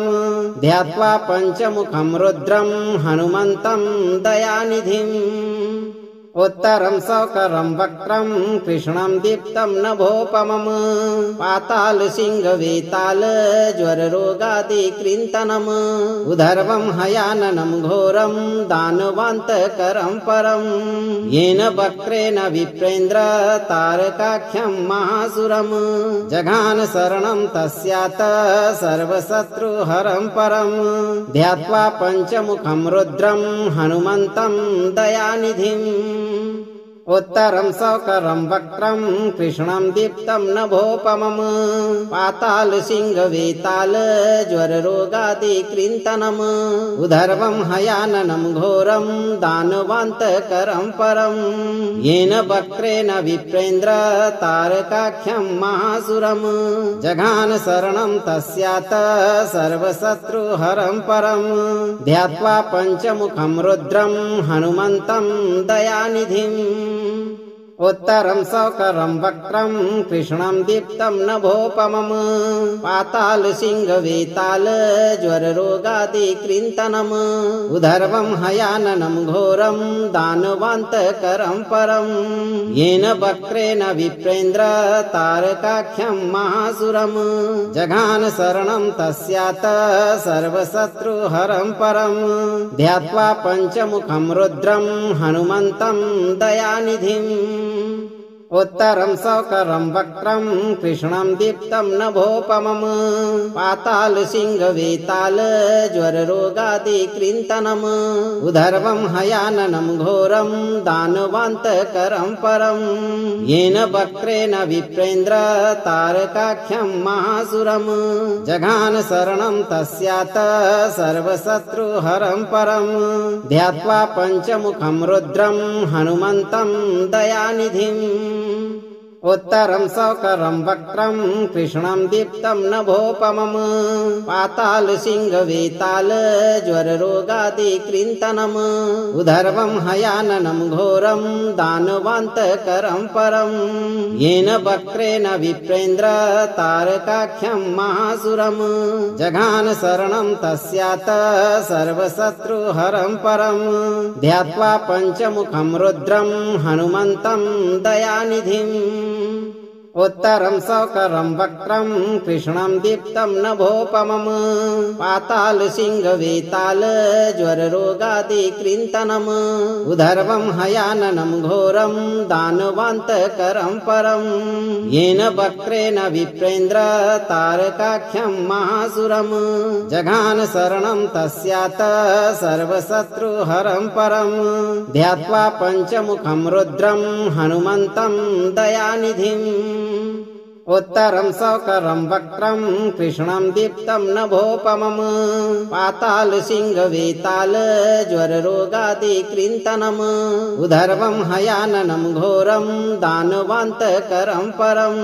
ध्यात्वा पञ्चमुखं रुद्रं हनुमन्तं दयानिधिम् उत्तरं सौकरं वक्त्रं कृष्णं दीप्तं नभोपमम् पातालसिंहवेताल ज्वररोगादिकृन्तनम् उदर्वं हयाननं घोरं दानवान्तकरं परं येन वक्रेण विप्रेन्द्र तारकाख्यं महासुरम् जघान शरणं तस्यात् सर्वशत्रुहरं परं ध्यात्वा पञ्चमुखं रुद्रं हनुमन्तं दयानिधिम् उत्तरं सौकरं वक्त्रं कृष्णं दीप्तं नभोपमम् पातालसिंहवेताल ज्वररोगादिकृन्तनम् उदर्वं हयाननं घोरं दानवान्तकरं परं येन वक्रेण विप्रेन्द्र तारकाख्यं महासुरम् जघान शरणं तस्यात् सर्वशत्रुहरं परं ध्यात्वा पञ्चमुखं रुद्रं हनुमन्तं दयानिधिम् उत्तरं सौकरं वक्त्रं कृष्णं दीप्तं नभोपमम् पातालसिंहवेताल ज्वररोगादिकृन्तनम् उदर्वं हयाननं घोरं दानवान्तकरं परं येन वक्रेण विप्रेन्द्र तारकाख्यं महासुरम् जघान शरणं तस्यात् सर्वशत्रुहरं परं ध्यात्वा पञ्चमुखं रुद्रं हनुमन्तं दयानिधिम् उत्तरं सौकरं वक्त्रं कृष्णं दीप्तं नभोपमम् पातालसिंहवेताल ज्वररोगादिकृन्तनम् उदर्वं हयाननं घोरं दानवान्तकरं परं येन वक्रेण विप्रेन्द्र तारकाख्यं महासुरम् जघान शरणं तस्यात् सर्वशत्रुहरं परं ध्यात्वा पञ्चमुखं रुद्रं हनुमन्तं दयानिधिम् उत्तरं सौकरं वक्त्रं कृष्णं दीप्तं नभोपमम् पातालसिंहवेताल ज्वररोगादिकृन्तनम् उदर्वं हयाननं घोरं दानवान्तकरं परं येन वक्रेण विप्रेन्द्र तारकाख्यं महासुरम् जघान शरणं तस्यात् सर्वशत्रुहरं परं ध्यात्वा पञ्चमुखं रुद्रं हनुमन्तं दयानिधिम् उत्तरं सौकरं वक्त्रं कृष्णं दीप्तं नभोपमम् पाताल सिंह वेताल ज्वर रोगादि कृन्तनम् उदर्वं हयाननं घोरं दानवान्तकरं परम् येन वक्रेण विप्रेन्द्र तारकाख्यं महासुरम् जघान शरणं तस्यात सर्वशत्रुहरं परम् ध्यात्वा पञ्चमुखं रुद्रं हनुमन्तं दयानिधिम् उत्तरं सौकरं वक्त्रं कृष्णं दीप्तं नभोपमम् पाताल सिंह वेताल ज्वर रोगादि कृन्तनम् उदर्वं हयाननं घोरं दानवान्तकरं परम्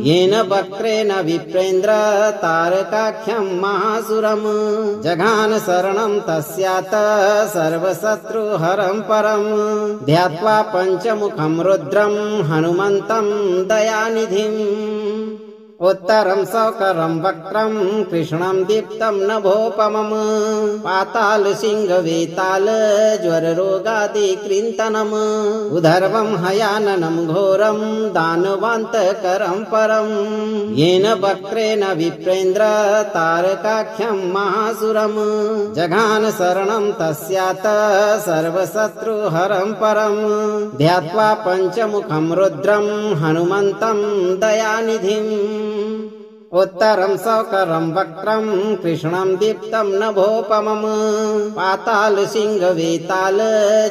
येन वक्रेण विप्रेन्द्र तारकाख्यं महासुरम् जघान शरणं तस्यात सर्वशत्रुहरं परम् ध्यात्वा पञ्चमुखं रुद्रं हनुमन्तं दयानिधिम् उत्तरं सौकरं वक्त्रं कृष्णं दीप्तं नभोपमम् पाताल सिंह वेताल ज्वर रोगादि कृन्तनम् उदर्वं हयाननं घोरं दानवान्तकरं परम् येन वक्रेण विप्रेन्द्र तारकाख्यं महासुरम् जघान शरणं तस्यात सर्वशत्रुहरं परम् ध्यात्वा पञ्चमुखं रुद्रं हनुमन्तं दयानिधिम् उत्तरं सौकरं वक्त्रं कृष्णं दीप्तं नभोपमम् पाताल सिंह वेताल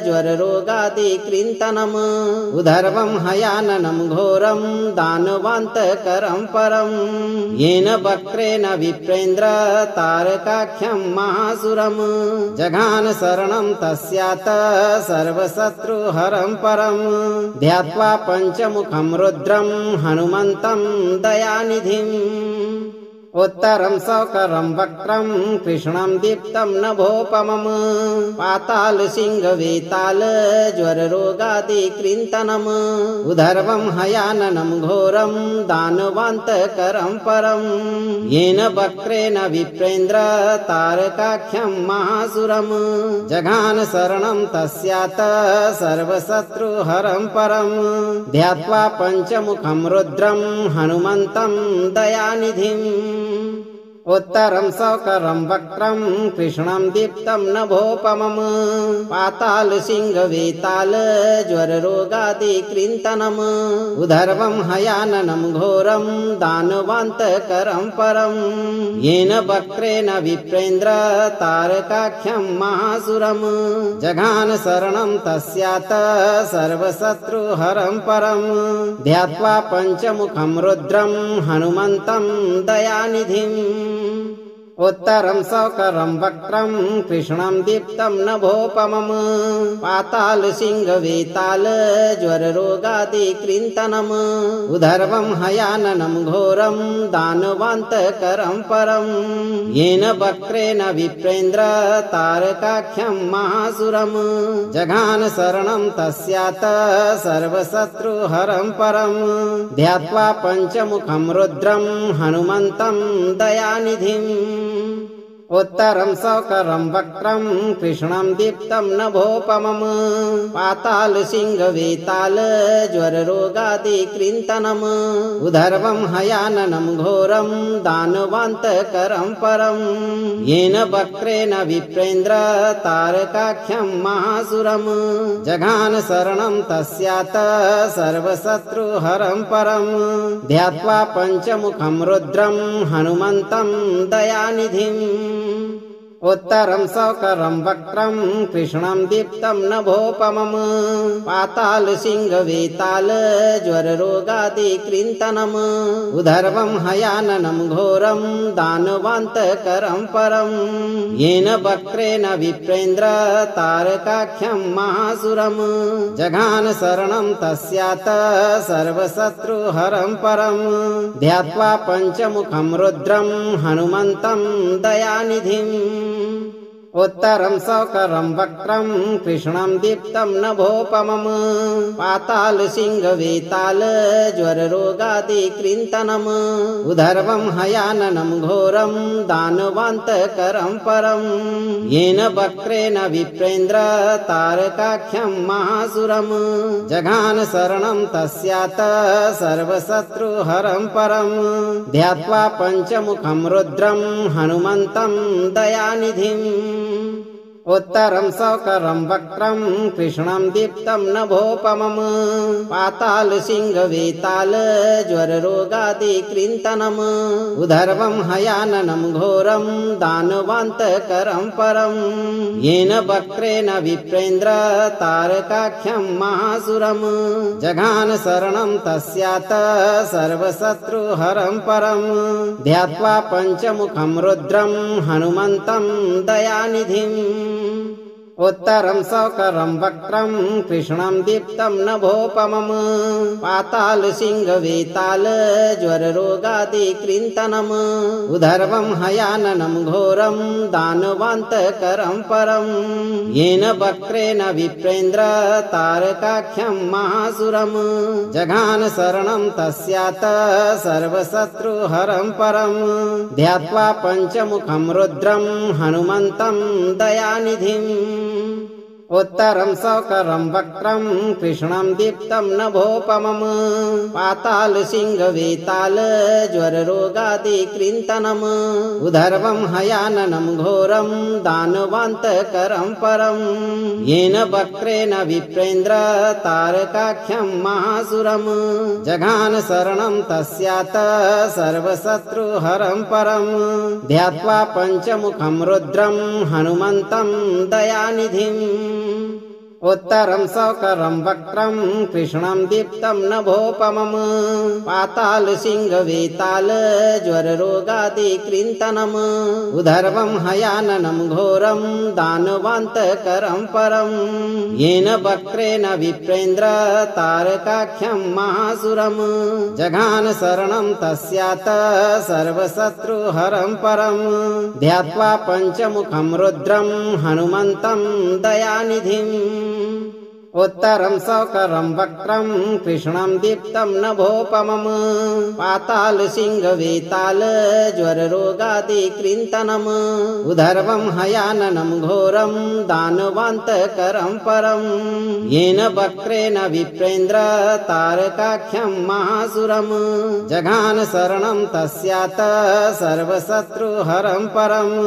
ज्वर रोगादि कृन्तनम् उदर्वं हयाननं घोरं दानवान्तकरं परम् येन वक्रेण विप्रेन्द्र तारकाख्यं महासुरम् जघान शरणं तस्यात सर्वशत्रुहरं परम् ध्यात्वा पञ्चमुखं रुद्रं हनुमन्तं दयानिधिम् उत्तरं सौकरं वक्त्रं कृष्णं दीप्तं नभोपमम् पाताल सिंह वेताल ज्वर रोगादि कृन्तनम् उदर्वं हयाननं घोरं दानवान्तकरं परम् येन वक्रेण विप्रेन्द्र तारकाख्यं महासुरम् जघान शरणं तस्यात सर्वशत्रुहरं परम् ध्यात्वा पञ्चमुखं रुद्रं हनुमन्तं दयानिधिम् उत्तरं सौकरं वक्त्रं कृष्णं दीप्तं नभोपमम् पाताल सिंह वेताल ज्वर रोगादि कृन्तनम् उदर्वं हयाननं घोरं दानवान्तकरं परम् येन वक्रेण विप्रेन्द्र तारकाख्यं महासुरम् जघान शरणं तस्यात सर्वशत्रुहरं परम् ध्यात्वा पञ्चमुखं रुद्रं हनुमन्तं दयानिधिम् उत्तरं सौकरं वक्त्रं कृष्णं दीप्तं नभोपमम् पाताल सिंह वेताल ज्वर रोगादि कृन्तनम् उदर्वं हयाननं घोरं दानवान्तकरं परम् येन वक्रेण विप्रेन्द्र तारकाख्यं महासुरम् जघान शरणं तस्यात सर्वशत्रुहरं परम् ध्यात्वा पञ्चमुखं रुद्रं हनुमन्तं दयानिधिम् उत्तरं सौकरं वक्त्रं कृष्णं दीप्तं नभोपमम् पाताल सिंह वेताल ज्वर रोगादि कृन्तनम् उदर्वं हयाननं घोरं दानवान्तकरं परम् येन वक्रेण विप्रेन्द्र तारकाख्यं महासुरम् जघान शरणं तस्यात सर्वशत्रुहरं परम् ध्यात्वा पञ्चमुखं रुद्रं हनुमन्तं दयानिधिम् उत्तरं सौकरं वक्त्रं कृष्णं दीप्तं नभोपमम् पाताल सिंह वेताल ज्वर रोगादि कृन्तनम् उदर्वं हयाननं घोरं दानवान्तकरं परम् येन वक्रेण विप्रेन्द्र तारकाख्यं महासुरम् जघान शरणं तस्यात सर्वशत्रुहरं परम् ध्यात्वा पञ्चमुखं रुद्रं हनुमन्तं दयानिधिम् उत्तरं सौकरं वक्रं कृष्णं दीप्तं नभोपमम् पाताल सिंह वेताल ज्वररोगादि कृन्तनम् उदर्वं हयाननं घोरं दानवान्तकरं परम् येन वक्रेण विप्रेन्द्र तारकाख्यं महासुरम् जघान शरणं तस्यात् सर्वशत्रुहरं परम् ध्यात्वा पञ्चमुखं रुद्रं हनुमन्तं दयानिधिम् उत्तरं सौकरं वक्रं कृष्णं दीप्तं नभोपमम् पाताल सिंह वेताल ज्वररोगादि कृन्तनम् उदर्वं हयाननं घोरं दानवान्तकरं परम् येन वक्रेण विप्रेन्द्र तारकाख्यं महासुरम् जघान शरणं तस्यात् सर्वशत्रुहरं परम् ध्यात्वा पञ्चमुखं रुद्रं हनुमन्तं दयानिधिम् उत्तरं सौकरं वक्रं कृष्णं दीप्तं नभोपमम् पाताल सिंह वेताल ज्वररोगादि कृन्तनम् उदर्वं हयाननं घोरं दानवान्तकरं परम् येन वक्रेण विप्रेन्द्र तारकाख्यं महासुरम् जघान शरणं तस्यात् सर्वशत्रुहरं परम् ध्यात्वा पञ्चमुखं रुद्रं हनुमन्तं दयानिधिम् उत्तरं सौकरं वक्रं कृष्णं दीप्तं नभोपमम् पाताल सिंह वेताल ज्वररोगादि कृन्तनम् उदर्वं हयाननं घोरं दानवान्तकरं परम् येन वक्रेण विप्रेन्द्र तारकाख्यं महासुरम् जघान शरणं तस्यात् सर्वशत्रुहरं परम् ध्यात्वा पञ्चमुखं रुद्रं हनुमन्तं दयानिधिम् उत्तरं सौकरं वक्रं कृष्णं दीप्तं नभोपमम् पाताल सिंह वेताल ज्वररोगादि कृन्तनम् उदर्वं हयाननं घोरं दानवान्तकरं परम् येन वक्रेण विप्रेन्द्र तारकाख्यं महासुरम् जघान शरणं तस्यात् सर्वशत्रुहरं परम् ध्यात्वा पञ्चमुखं रुद्रं हनुमन्तं दयानिधिम् उत्तरं सौकरं वक्रं कृष्णं दीप्तं नभोपमम् पाताल सिंह वेताल ज्वररोगादि कृन्तनम् उदर्वं हयाननं घोरं दानवान्तकरं परम् येन वक्रेण विप्रेन्द्र तारकाख्यं महासुरम् जघान शरणं तस्यात् सर्वशत्रुहरं परम्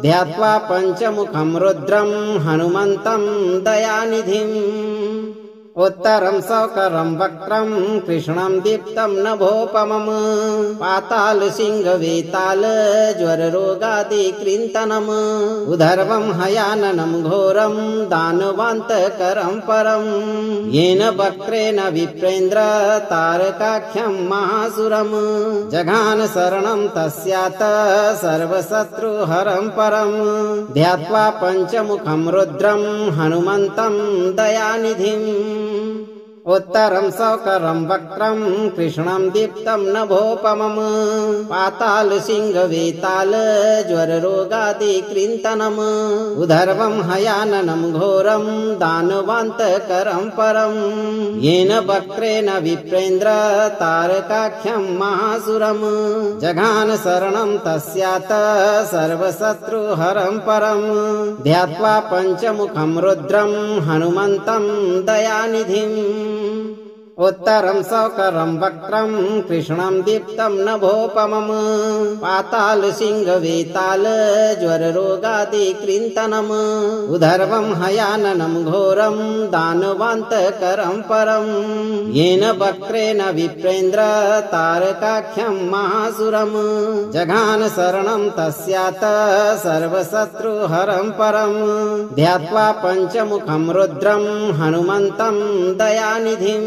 ध्यात्वा पञ्चमुखं रुद्रं हनुमन्तं दयानिधिम् उत्तरं सौकरं वक्रं कृष्णं दीप्तं नभोपमम् पाताल सिंह वेताल ज्वररोगादि कृन्तनम् उदर्वं हयाननं घोरं दानवान्तकरं परम् येन वक्रेण विप्रेन्द्र तारकाख्यं महासुरम् जघान शरणं तस्यात् सर्वशत्रुहरं परम् ध्यात्वा पञ्चमुखं रुद्रं हनुमन्तं दयानिधिम् उत्तरं सौकरं वक्रं कृष्णं दीप्तं नभोपमम् पाताल सिंह वेताल ज्वररोगादि कृन्तनम् उदर्वं हयाननं घोरं दानवान्तकरं परम् येन वक्रेण विप्रेन्द्र तारकाख्यं महासुरम् जघान शरणं तस्यात् सर्वशत्रुहरं परम् ध्यात्वा पञ्चमुखं रुद्रं हनुमन्तं दयानिधिम् उत्तरं सौकरं वक्रं कृष्णं दीप्तं नभोपमम् पाताल सिंह वेताल ज्वररोगादि कृन्तनम् उदर्वं हयाननं घोरं दानवान्तकरं परम् येन वक्रेण विप्रेन्द्र तारकाख्यं महासुरम् जघान शरणं तस्यात् सर्वशत्रुहरं परम् ध्यात्वा पञ्चमुखं रुद्रं हनुमन्तं दयानिधिम्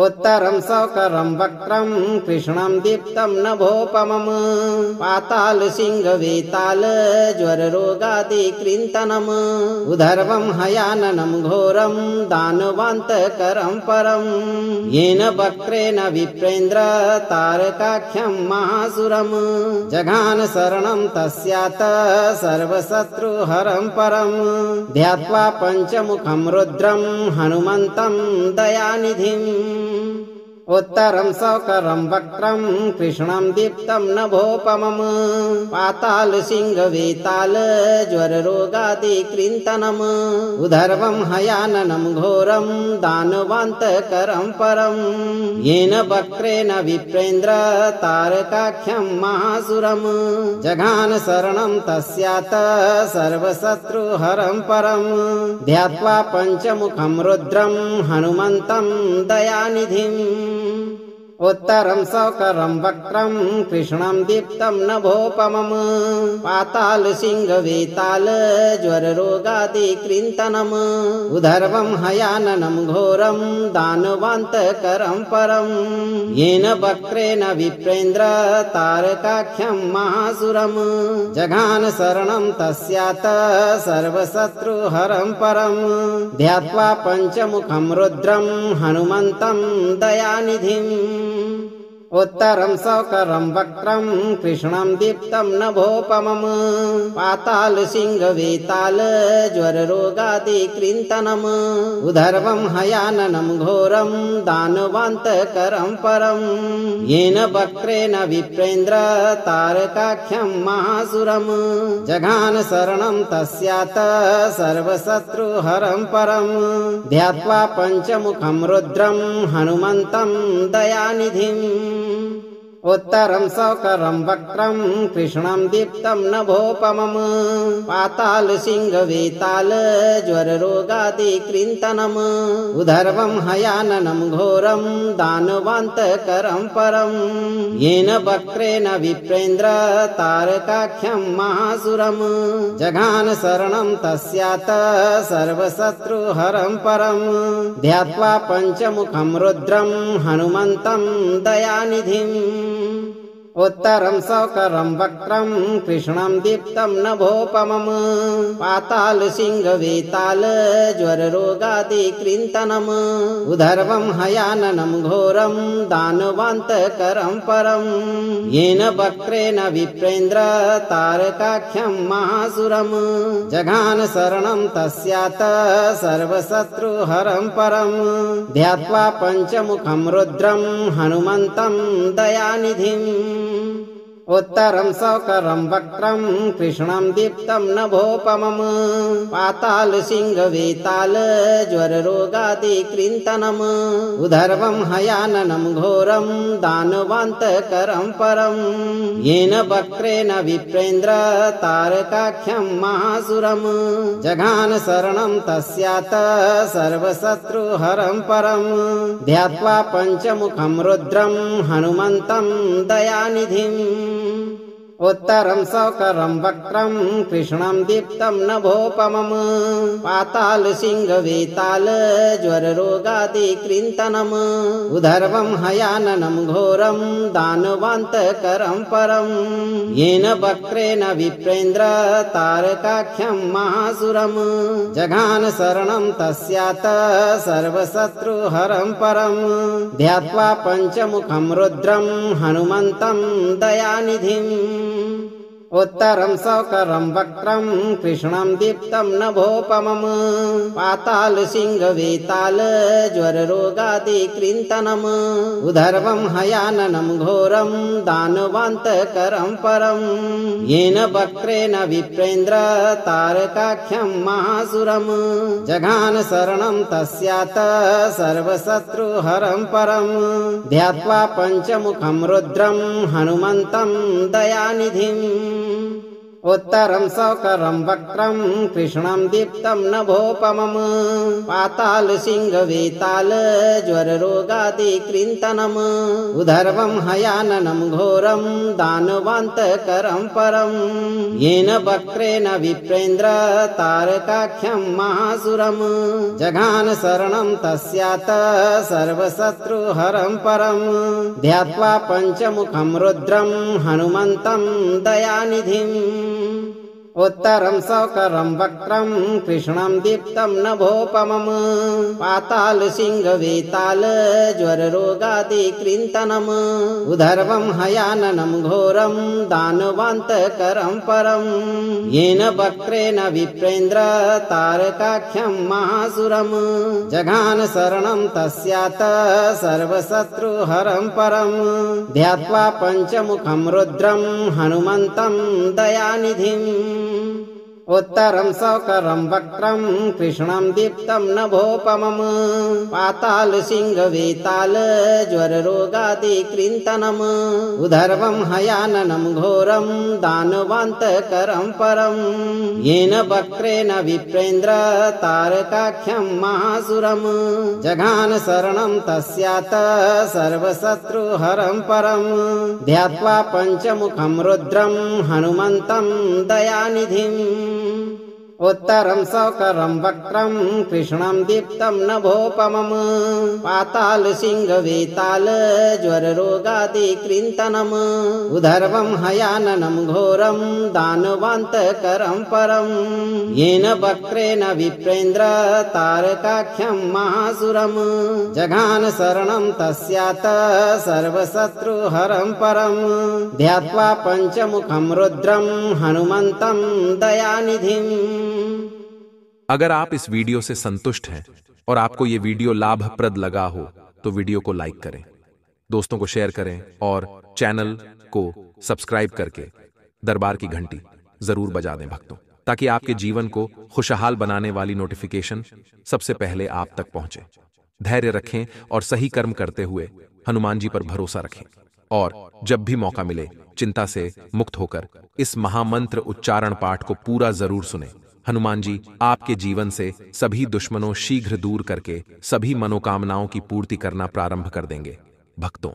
उत्तरं सौकरं वक्त्रं कृष्णं दीप्तं नभोपमम् पातालसिंहवेताल ज्वररोगादिकृन्तनम् उदर्वं हयाननं घोरं दानवान्तकरं परं येन वक्त्रेण विप्रेन्द्र तारकाख्यं महासुरम् जघान शरणं तस्यात सर्वशत्रुहरं परं ध्यात्वा पञ्चमुखं रुद्रं हनुमन्तं दयानिधिम् उत्तरं सौकरं वक्त्रं कृष्णं दीप्तं नभोपमम् पातालसिंहवेताल ज्वररोगादिकृन्तनम् उदर्वं हयाननं घोरं दानवान्तकरं परं येन वक्त्रेण विप्रेन्द्र तारकाख्यं महासुरम् जघान शरणं तस्यात सर्वशत्रुहरं परं ध्यात्वा पञ्चमुखं रुद्रं हनुमन्तं दयानिधिम् उत्तरं सौकरं वक्त्रं कृष्णं दीप्तं नभोपमम् पातालसिंहवेताल ज्वररोगादिकृन्तनम् उदर्वं हयाननं घोरं दानवान्तकरं परं येन वक्त्रेण विप्रेन्द्र तारकाख्यं महासुरम् जघान शरणं तस्यात सर्वशत्रुहरं परं ध्यात्वा पञ्चमुखं रुद्रं हनुमन्तं दयानिधिम् उत्तरं सौकरं वक्त्रं कृष्णं दीप्तं नभोपमम् पातालसिंहवेताल ज्वररोगादिकृन्तनम् उदर्वं हयाननं घोरं दानवान्तकरं परं येन वक्त्रेण विप्रेन्द्र तारकाख्यं महासुरम् जघान शरणं तस्यात सर्वशत्रुहरं परं ध्यात्वा पञ्चमुखं रुद्रं हनुमन्तं दयानिधिम् उत्तरं सौकरं वक्त्रं कृष्णं दीप्तं नभोपमम् पातालसिंहवेताल ज्वररोगादिकृन्तनम् उदर्वं हयाननं घोरं दानवान्तकरं परं येन वक्त्रेण विप्रेन्द्र तारकाख्यं महासुरम् जघान शरणं तस्यात सर्वशत्रुहरं परं ध्यात्वा पञ्चमुखं रुद्रं हनुमन्तं दयानिधिम् उत्तरं सौकरं वक्त्रं कृष्णं दीप्तं नभोपमम् पातालसिंहवेताल ज्वररोगादिकृन्तनम् उदर्वं हयाननं घोरं दानवान्तकरं परं येन वक्त्रेण विप्रेन्द्र तारकाख्यं महासुरम् जघान शरणं तस्यात सर्वशत्रुहरं परं ध्यात्वा पञ्चमुखं रुद्रं हनुमन्तं दयानिधिम् उत्तरं सौकरं वक्त्रं कृष्णं दीप्तं नभोपमम् पातालसिंहवेताल ज्वररोगादिकृन्तनम् उदर्वं हयाननं घोरं दानवान्तकरं परं येन वक्त्रेण विप्रेन्द्र तारकाख्यं महासुरम् जघान शरणं तस्यात सर्वशत्रुहरं परं ध्यात्वा पञ्चमुखं रुद्रं हनुमन्तं दयानिधिम् उत्तरं सौकरं वक्त्रं कृष्णं दीप्तं नभोपमम् पातालसिंहवेताल ज्वररोगादिकृन्तनम् उदर्वं हयाननं घोरं दानवान्तकरं परं येन वक्त्रेण विप्रेन्द्र तारकाख्यं महासुरम् जघान शरणं तस्यात सर्वशत्रुहरं परं ध्यात्वा पञ्चमुखं रुद्रं हनुमन्तं दयानिधिम् उत्तरं सौकरं वक्त्रं कृष्णं दीप्तं नभोपमम् पातालसिंहवेताल ज्वररोगादिकृन्तनम् उदर्वं हयाननं घोरं दानवान्तकरं परं येन वक्त्रेण विप्रेन्द्र तारकाख्यं महासुरम् जघान शरणं तस्यात सर्वशत्रुहरं परं ध्यात्वा पञ्चमुखं रुद्रं हनुमन्तं दयानिधिम् उत्तरं सौकरं वक्त्रं कृष्णं दीप्तं नभोपमम् पाताल सिंह वेताल ज्वर रोगादि कृन्तनम् उदर्वं हयाननं घोरं दानवान्तकरं परम् येन वक्रेण विप्रेन्द्र तारकाख्यं महासुरम् जघान शरणं तस्यात सर्वशत्रुहरं परम् ध्यात्वा पञ्चमुखं रुद्रं हनुमन्तं दयानिधिम् उत्तरं सौकरं वक्त्रं कृष्णं दीप्तं नभोपमम् पाताल सिंह वेताल ज्वर रोगादि कृन्तनम् उदर्वं हयाननं घोरं दानवान्तकरं परम् येन वक्रेण विप्रेन्द्र तारकाख्यं महासुरम् जघान शरणं तस्यात सर्वशत्रुहरं परम् ध्यात्वा पञ्चमुखं रुद्रं हनुमन्तं दयानिधिम् उत्तरं सौकरं वक्त्रं कृष्णं दीप्तं नभोपमम् पाताल सिंह वेताल ज्वर रोगादि कृन्तनम् उदर्वं हयाननं घोरं दानवान्तकरं परम् येन वक्रेण विप्रेन्द्र तारकाख्यं महासुरम् जघान शरणं तस्यात सर्वशत्रुहरं परम् ध्यात्वा पञ्चमुखं रुद्रं हनुमन्तं दयानिधिम् उत्तरं सौकरं वक्त्रं कृष्णं दीप्तं नभोपमम् पाताल सिंह वेताल ज्वर रोगादि कृन्तनम् उदर्वं हयाननं घोरं दानवान्तकरं परम् येन वक्रेण विप्रेन्द्र तारकाख्यं महासुरम् जघान शरणं तस्यात सर्वशत्रुहरं परम् ध्यात्वा पञ्चमुखं रुद्रं हनुमन्तं दयानिधिम्। अगर आप इस वीडियो से संतुष्ट हैं और आपको ये वीडियो लाभप्रद लगा हो तो वीडियो को लाइक करें, दोस्तों को शेयर करें और चैनल को सब्सक्राइब करके दरबार की घंटी जरूर बजा दें भक्तों, ताकि आपके जीवन को खुशहाल बनाने वाली नोटिफिकेशन सबसे पहले आप तक पहुंचे। धैर्य रखें और सही कर्म करते हुए हनुमान जी पर भरोसा रखें और जब भी मौका मिले चिंता से मुक्त होकर इस महामंत्र उच्चारण पाठ को पूरा जरूर सुने। हनुमान जी आपके जीवन से सभी दुश्मनों शीघ्र दूर करके सभी मनोकामनाओं की पूर्ति करना प्रारंभ कर देंगे भक्तों।